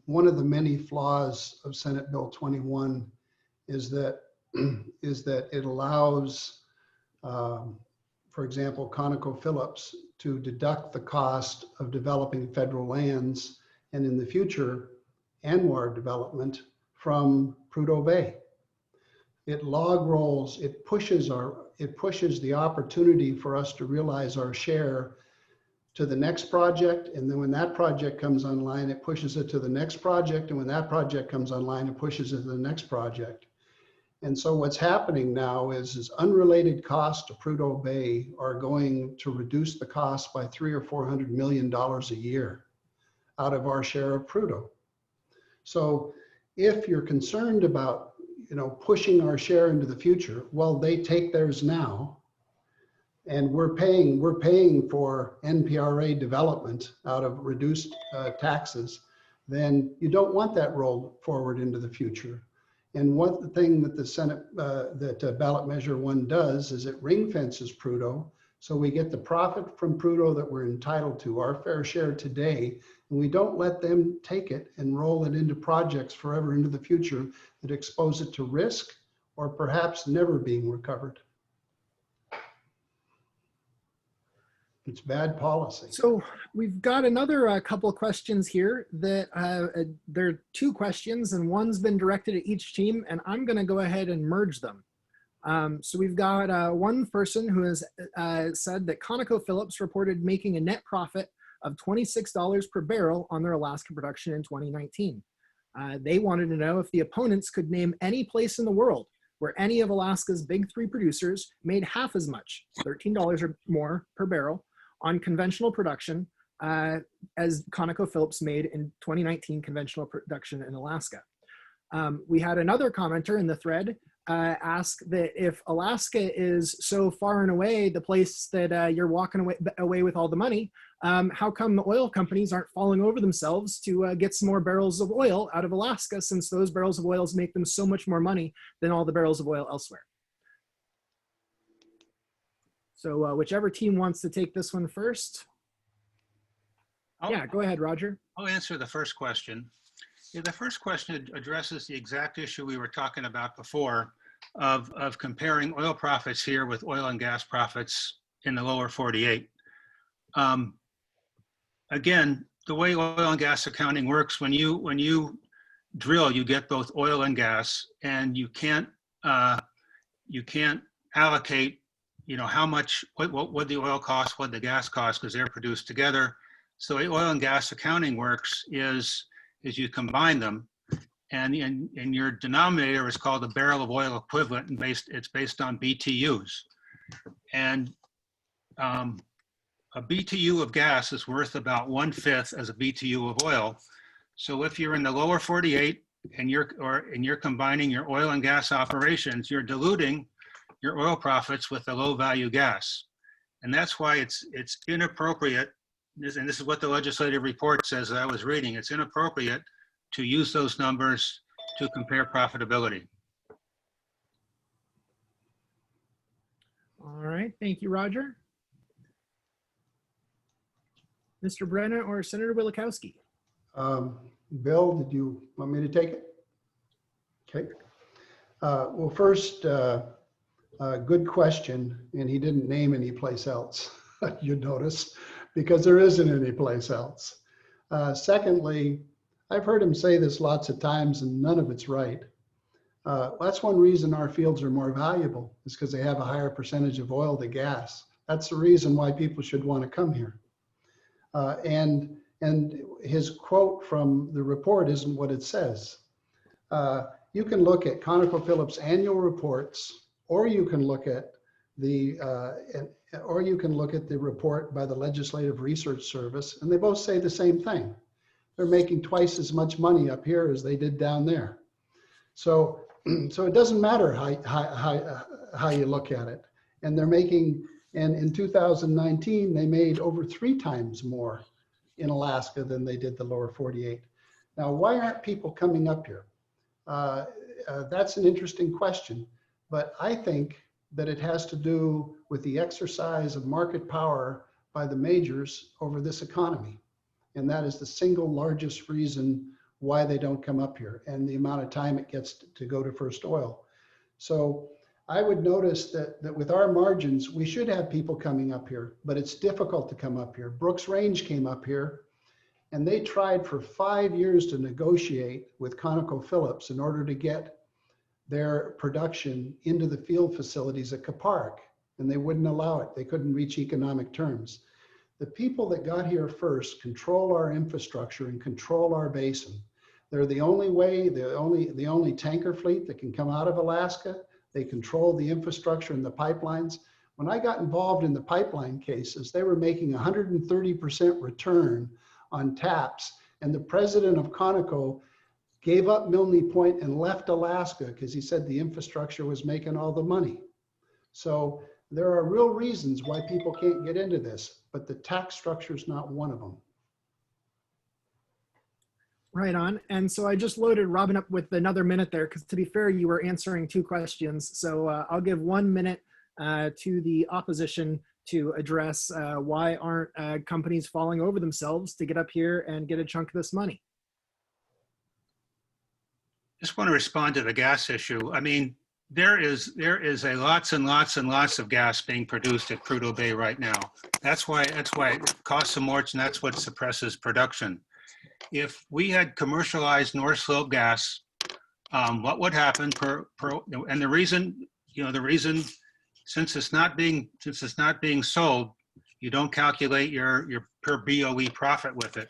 one of the many flaws of Senate Bill 21 is that it allows, for example, ConocoPhillips to deduct the cost of developing federal lands and in the future, ANWR development from Prudhoe Bay. It log rolls, it pushes the opportunity for us to realize our share to the next project. And then when that project comes online, it pushes it to the next project. And when that project comes online, it pushes it to the next project. And so what's happening now is unrelated costs to Prudhoe Bay are going to reduce the cost by $300 or $400 million a year out of our share of Prudhoe. So if you're concerned about, pushing our share into the future, well, they take theirs now, and we're paying for NPRA development out of reduced taxes, then you don't want that rolled forward into the future. And the thing that the Senate, that ballot measure 1 does is it ring fences Prudhoe. So we get the profit from Prudhoe that we're entitled to, our fair share today, and we don't let them take it and roll it into projects forever into the future that expose it to risk or perhaps never being recovered. It's bad policy. So we've got another couple of questions here that there are 2 questions and one's been directed at each team, and I'm going to go ahead and merge them. So we've got one person who has said that ConocoPhillips reported making a net profit of $26 per barrel on their Alaska production in 2019. They wanted to know if the opponents could name any place in the world where any of Alaska's big 3 producers made half as much, $13 or more per barrel, on conventional production as ConocoPhillips made in 2019 conventional production in Alaska. We had another commenter in the thread ask that if Alaska is so far and away the place that you're walking away with all the money, how come the oil companies aren't falling over themselves to get some more barrels of oil out of Alaska, since those barrels of oil make them so much more money than all the barrels of oil elsewhere? So whichever team wants to take this one first. Yeah, go ahead, Roger. I'll answer the first question. Yeah, the first question addresses the exact issue we were talking about before of comparing oil profits here with oil and gas profits in the lower 48. Again, the way oil and gas accounting works, when you drill, you get both oil and gas, and you can't allocate, how much, what the oil costs, what the gas costs, because they're produced together. So the way oil and gas accounting works is you combine them, and your denominator is called the barrel of oil equivalent, and it's based on BTUs. And a BTU of gas is worth about 1/5 as a BTU of oil. So if you're in the lower 48 and you're combining your oil and gas operations, you're diluting your oil profits with the low value gas. And that's why it's inappropriate, and this is what the legislative report says that I was reading, it's inappropriate to use those numbers to compare profitability. All right, thank you, Roger. Mr. Brena or Senator Wielechowski? Bill, did you want me to take it? Okay. Well, first, good question, and he didn't name any place else, you notice, because there isn't any place else. Secondly, I've heard him say this lots of times and none of it's right. That's one reason our fields are more valuable, is because they have a higher percentage of oil to gas. That's the reason why people should want to come here. And his quote from the report isn't what it says. You can look at ConocoPhillips' annual reports, or you can look at the report by the Legislative Research Service, and they both say the same thing. They're making twice as much money up here as they did down there. So it doesn't matter how you look at it. And they're making, and in 2019, they made over 3 times more in Alaska than they did the lower 48. Now, why aren't people coming up here? That's an interesting question, but I think that it has to do with the exercise of market power by the majors over this economy. And that is the single largest reason why they don't come up here, and the amount of time it gets to go to first oil. So I would notice that with our margins, we should have people coming up here, but it's difficult to come up here. Brooks Range came up here, and they tried for 5 years to negotiate with ConocoPhillips in order to get their production into the field facilities at Capark, and they wouldn't allow it. They couldn't reach economic terms. The people that got here first control our infrastructure and control our basin. They're the only way, the only tanker fleet that can come out of Alaska. They control the infrastructure and the pipelines. When I got involved in the pipeline cases, they were making 130% return on taps, and the president of Conoco gave up Milne Point and left Alaska because he said the infrastructure was making all the money. So there are real reasons why people can't get into this, but the tax structure is not one of them. Right on. And so I just loaded Robin up with another minute there, because to be fair, you were answering 2 questions. So I'll give 1 minute to the opposition to address why aren't companies falling over themselves to get up here and get a chunk of this money. Just want to respond to the gas issue. I mean, there is a lots and lots and lots of gas being produced at Prudhoe Bay right now. That's why it costs so much, and that's what suppresses production. If we had commercialized North Slope gas, what would happen and the reason, since it's not being sold, you don't calculate your per BOE profit with it.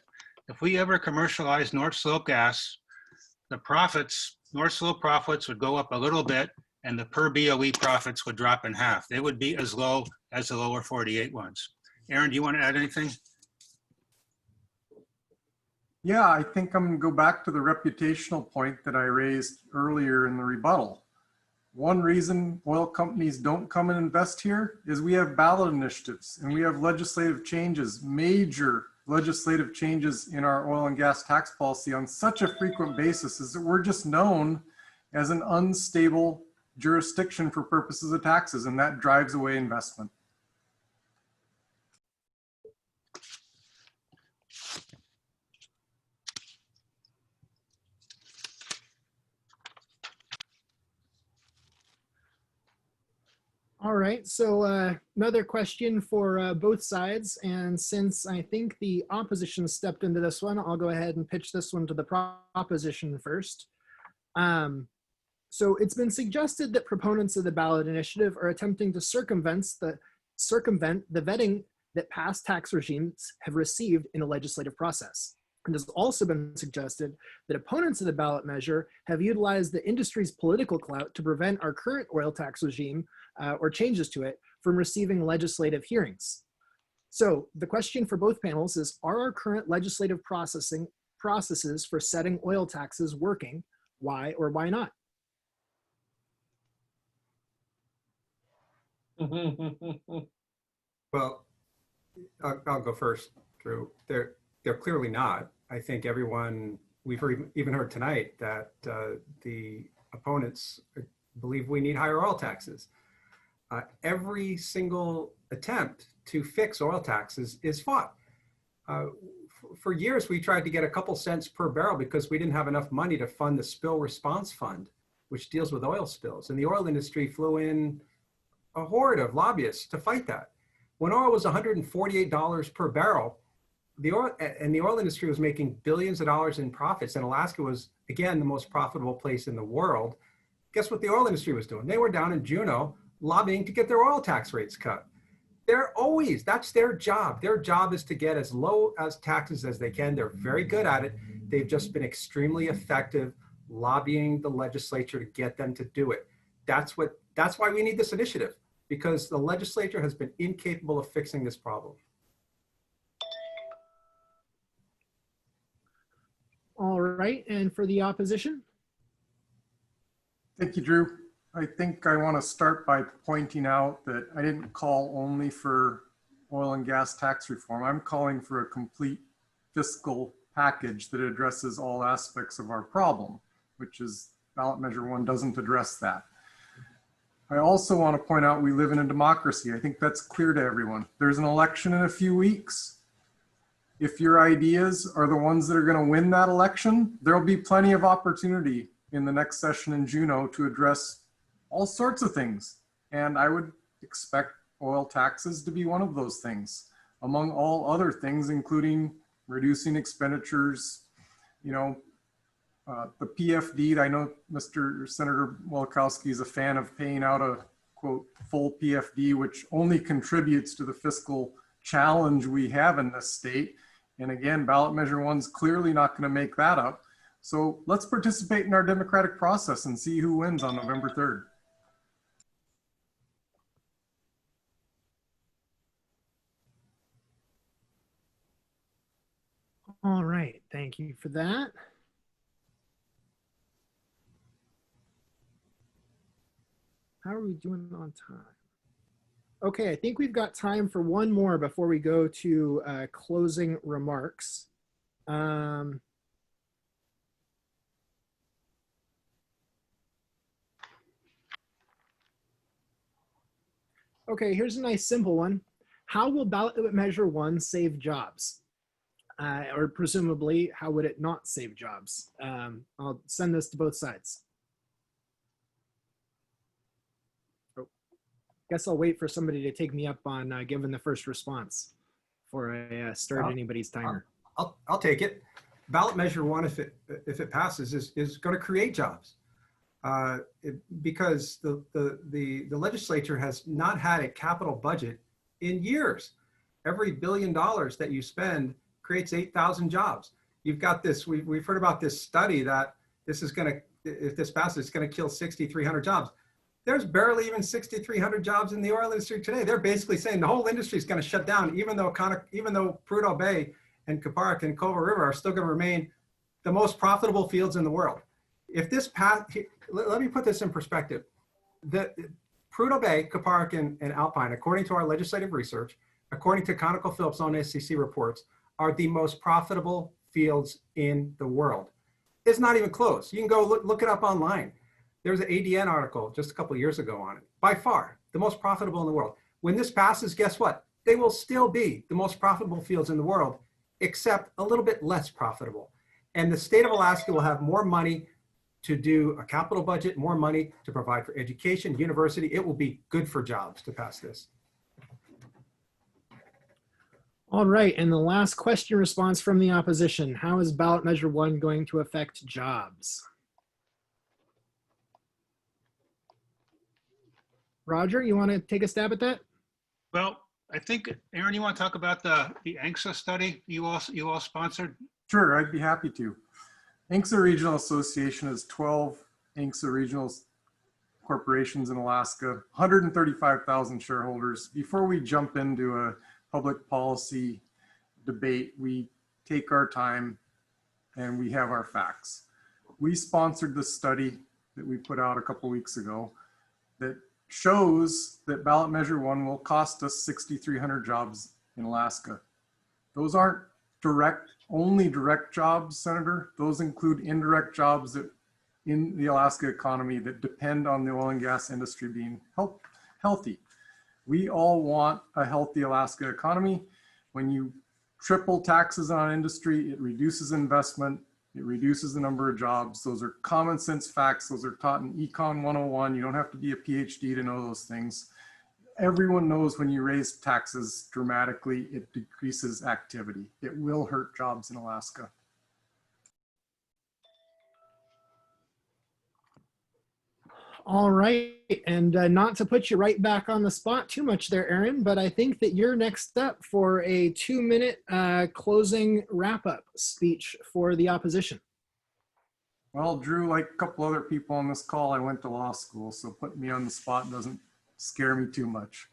If we ever commercialize North Slope gas, the North Slope profits would go up a little bit, and the per BOE profits would drop in half. They would be as low as the lower 48 ones. Aaron, do you want to add anything? Yeah, I think I'm going to go back to the reputational point that I raised earlier in the rebuttal. One reason oil companies don't come and invest here is we have ballot initiatives and we have legislative changes, major legislative changes in our oil and gas tax policy on such a frequent basis, is that we're just known as an unstable jurisdiction for purposes of taxes, and that drives away investment. All right, so another question for both sides. And since I think the opposition stepped into this one, I'll go ahead and pitch this one to the proposition first. So it's been suggested that proponents of the ballot initiative are attempting to circumvent the vetting that past tax regimes have received in the legislative process. It has also been suggested that opponents of the ballot measure have utilized the industry's political clout to prevent our current oil tax regime or changes to it from receiving legislative hearings. So the question for both panels is, are our current legislative processes for setting oil taxes working? Why or why not? Well, I'll go first, Drew. They're clearly not. I think we've even heard tonight that the opponents believe we need higher oil taxes. Every single attempt to fix oil taxes is fought. For years, we tried to get a couple cents per barrel because we didn't have enough money to fund the Spill Response Fund, which deals with oil spills. And the oil industry flew in a horde of lobbyists to fight that. When oil was $148 per barrel, the oil industry was making billions of dollars in profits, and Alaska was, again, the most profitable place in the world. Guess what the oil industry was doing? They were down in Juneau lobbying to get their oil tax rates cut. That's their job. Their job is to get as low as taxes as they can. They're very good at it. They've just been extremely effective lobbying the legislature to get them to do it. That's why we need this initiative, because the legislature has been incapable of fixing this problem. All right, and for the opposition? Thank you, Drew. I think I want to start by pointing out that I didn't call only for oil and gas tax reform. I'm calling for a complete fiscal package that addresses all aspects of our problem, which is ballot measure 1 doesn't address that. I also want to point out we live in a democracy. I think that's clear to everyone. There's an election in a few weeks. If your ideas are the ones that are going to win that election, there'll be plenty of opportunity in the next session in Juneau to address all sorts of things. And I would expect oil taxes to be one of those things, among all other things, including reducing expenditures, the PFD. I know Mr. Senator Wielechowski is a fan of paying out a, quote, full PFD, which only contributes to the fiscal challenge we have in this state. And again, ballot measure 1's clearly not going to make that up. So let's participate in our democratic process and see who wins on November 3rd. All right, thank you for that. How are we doing on time? Okay, I think we've got time for one more before we go to closing remarks. Okay, here's a nice simple one. How will ballot measure 1 save jobs? Or presumably, how would it not save jobs? I'll send this to both sides. Oh, guess I'll wait for somebody to take me up on giving the first response before I start anybody's timer. I'll take it. Ballot measure 1, if it passes, is going to create jobs. Because the legislature has not had a capital budget in years. Every $1 billion that you spend creates 8,000 jobs. You've got this, we've heard about this study that this is going to, if this passes, it's going to kill 6,300 jobs. There's barely even 6,300 jobs in the oil industry today. They're basically saying the whole industry is going to shut down, even though Prudhoe Bay and Kaparak and Culver River are still going to remain the most profitable fields in the world. If this let me put this in perspective. The Prudhoe Bay, Kaparak, and Alpine, according to our legislative research, according to ConocoPhillips' own SEC reports, are the most profitable fields in the world. It's not even close. You can go look it up online. There was an ADN article just a couple of years ago on it. By far, the most profitable in the world. When this passes, guess what? They will still be the most profitable fields in the world, except a little bit less profitable. And the state of Alaska will have more money to do a capital budget, more money to provide for education, university. It will be good for jobs to pass this. All right, and the last question response from the opposition. How is ballot measure 1 going to affect jobs? Roger, you want to take a stab at that? Well, I think, Aaron, you want to talk about the ANCSA study you all sponsored? Sure, I'd be happy to. ISER Regional Association has 12 ISER regional corporations in Alaska, 135,000 shareholders. Before we jump into a public policy debate, we take our time and we have our facts. We sponsored this study that we put out a couple weeks ago that shows that ballot measure 1 will cost us 6,300 jobs in Alaska. Those aren't only direct jobs, Senator. Those include indirect jobs that in the Alaska economy that depend on the oil and gas industry being healthy. We all want a healthy Alaska economy. When you triple taxes on industry, it reduces investment, it reduces the number of jobs. Those are common sense facts. Those are taught in Econ 101. You don't have to be a PhD to know those things. Everyone knows when you raise taxes dramatically, it decreases activity. It will hurt jobs in Alaska. All right, and not to put you right back on the spot too much there, Aaron, but I think that you're next up for a 2-minute closing wrap-up speech for the opposition. Well, Drew, like a couple other people on this call, I went to law school, so putting me on the spot doesn't scare me too much.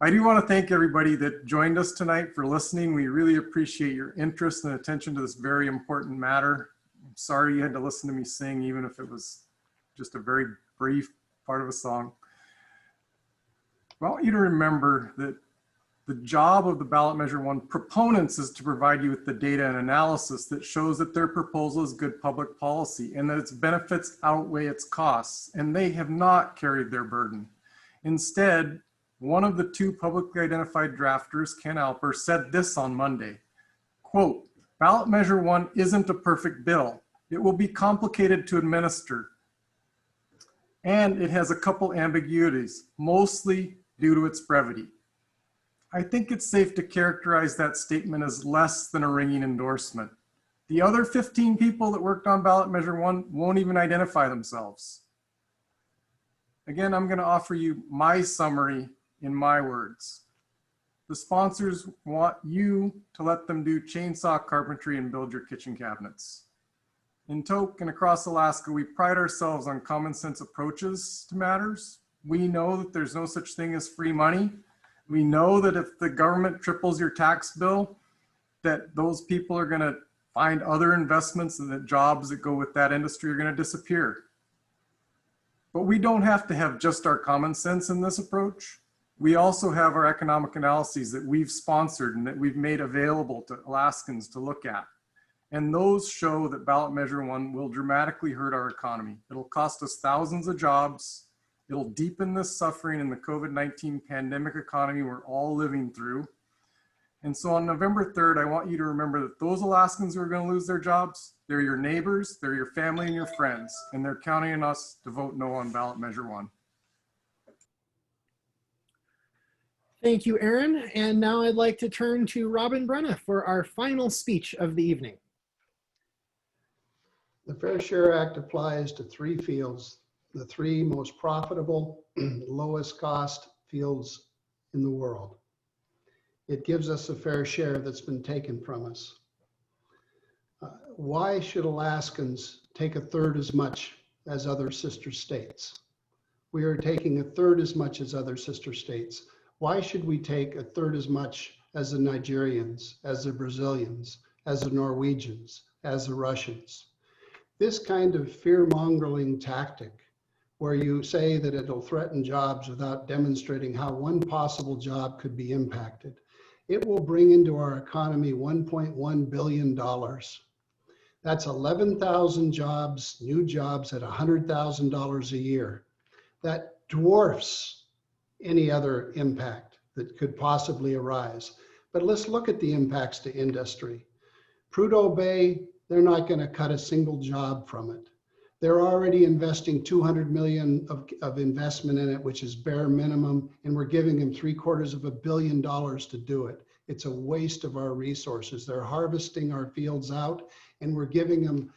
I do want to thank everybody that joined us tonight for listening. We really appreciate your interest and attention to this very important matter. I'm sorry you had to listen to me sing, even if it was just a very brief part of a song. I want you to remember that The job of the Ballot Measure 1 proponents is to provide you with the data and analysis that shows that their proposal is good public policy and that its benefits outweigh its costs, and they have not carried their burden. Instead, one of the two publicly identified drafters, Ken Alper, said this on Monday, quote, "Ballot Measure 1 isn't a perfect bill. It will be complicated to administer. And it has a couple ambiguities, mostly due to its brevity." I think it's safe to characterize that statement as less than a ringing endorsement. The other 15 people that worked on Ballot Measure 1 won't even identify themselves. Again, I'm going to offer you my summary in my words. The sponsors want you to let them do chainsaw carpentry and build your kitchen cabinets. In Tok and across Alaska, we pride ourselves on common sense approaches to matters. We know that there's no such thing as free money. We know that if the government triples your tax bill, that those people are going to find other investments and that jobs that go with that industry are going to disappear. But we don't have to have just our common sense in this approach. We also have our economic analyses that we've sponsored and that we've made available to Alaskans to look at. And those show that Ballot Measure 1 will dramatically hurt our economy. It'll cost us thousands of jobs. It'll deepen this suffering in the COVID-19 pandemic economy we're all living through. And so on November 3rd, I want you to remember that those Alaskans who are going to lose their jobs, they're your neighbors, they're your family and your friends, and they're counting on us to vote no on Ballot Measure 1. Thank you, Aaron. And now I'd like to turn to Robin Brena for our final speech of the evening. The Fair Share Act applies to three fields, the three most profitable, lowest cost fields in the world. It gives us a fair share that's been taken from us. Why should Alaskans take a third as much as other sister states? We are taking a third as much as other sister states. Why should we take a third as much as the Nigerians, as the Brazilians, as the Norwegians, as the Russians? This kind of fear-mongering tactic where you say that it'll threaten jobs without demonstrating how one possible job could be impacted. It will bring into our economy $1.1 billion. That's 11,000 jobs, new jobs at $100,000 a year. That dwarfs any other impact that could possibly arise. But let's look at the impacts to industry. Prudhoe Bay, they're not going to cut a single job from it. They're already investing $200 million of investment in it, which is bare minimum, and we're giving them $750 million to do it. It's a waste of our resources. They're harvesting our fields out, and we're giving them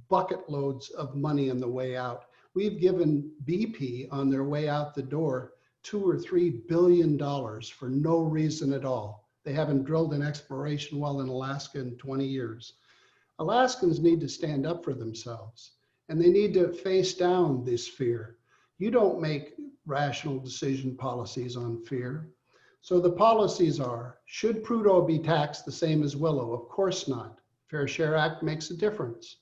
bucket loads of money on the way out. We've given BP on their way out the door $2 or $3 billion for no reason at all. They haven't drilled an exploration well in Alaska in 20 years. Alaskans need to stand up for themselves, and they need to face down this fear. You don't make rational decision policies on fear. So the policies are, should Prudhoe be taxed the same as Willow? Of course not. Fair Share Act makes a difference.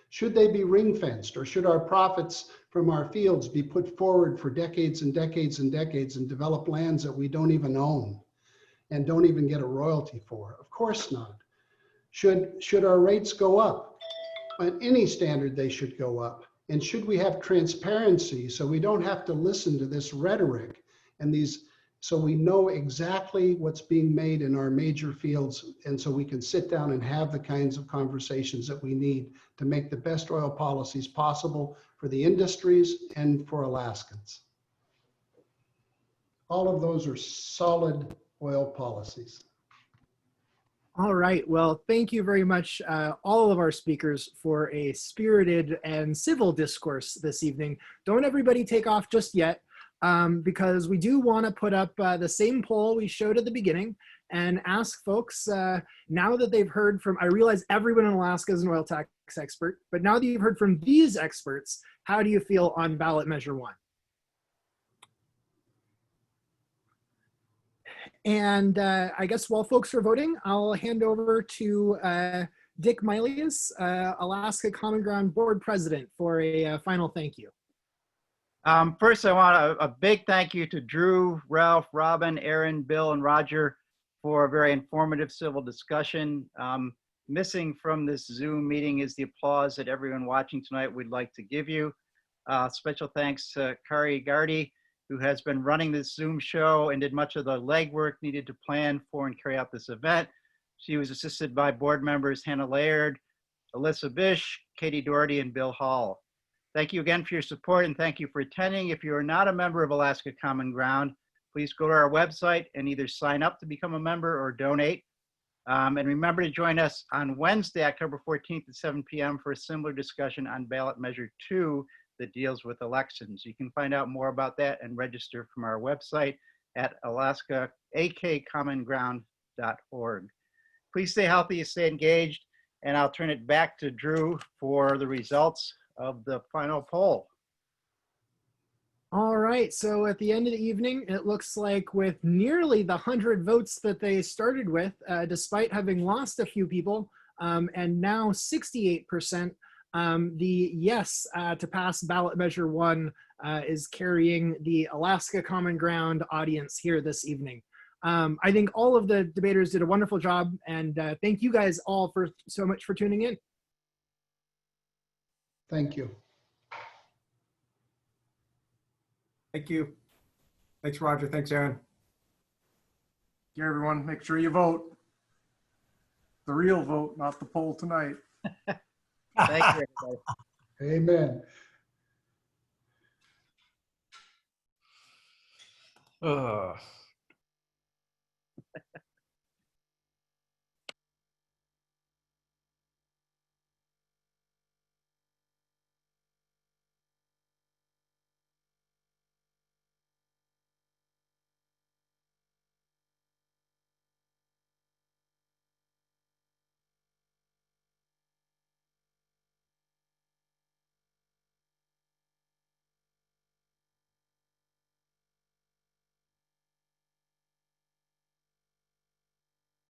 Should they be ring fenced, or should our profits from our fields be put forward for decades and decades and decades and develop lands that we don't even own and don't even get a royalty for? Of course not. Should our rates go up? By any standard, they should go up. And should we have transparency so we don't have to listen to this rhetoric and these, so we know exactly what's being made in our major fields, and so we can sit down and have the kinds of conversations that we need to make the best oil policies possible for the industries and for Alaskans. All of those are solid oil policies. All right, well, thank you very much, all of our speakers, for a spirited and civil discourse this evening. Don't everybody take off just yet, because we do want to put up the same poll we showed at the beginning and ask folks, now that they've heard from, I realize everyone in Alaska is an oil tax expert, but now that you've heard from these experts, how do you feel on Ballot Measure 1? And I guess while folks are voting, I'll hand over to Dick Milius, Alaska Common Ground Board President, for a final thank you. First, I want a big thank you to Drew, Ralph, Robin, Aaron, Bill, and Roger for a very informative civil discussion. Missing from this Zoom meeting is the applause that everyone watching tonight would like to give you. Special thanks to Kari Gardy, who has been running this Zoom show and did much of the legwork needed to plan for and carry out this event. She was assisted by board members Hannah Laird, Alyssa Bish, Katie Doherty, and Bill Hall. Thank you again for your support and thank you for attending. If you are not a member of Alaska Common Ground, please go to our website and either sign up to become a member or donate. And remember to join us on Wednesday, October 14th at 7 p.m. for a similar discussion on Ballot Measure 2 that deals with elections. You can find out more about that and register from our website at alaskaakcommonground.org. Please stay healthy, stay engaged, and I'll turn it back to Drew for the results of the final poll. All right, so at the end of the evening, it looks like with nearly the 100 votes that they started with, despite having lost a few people, and now 68%, the yes to pass ballot measure 1 is carrying the Alaska Common Ground audience here this evening. I think all of the debaters did a wonderful job, and thank you guys all for so much for tuning in. Thank you. Thank you. Thanks, Roger. Thanks, Aaron. Yeah, everyone, make sure you vote. The real vote, not the poll tonight. Thank you, everybody. Amen.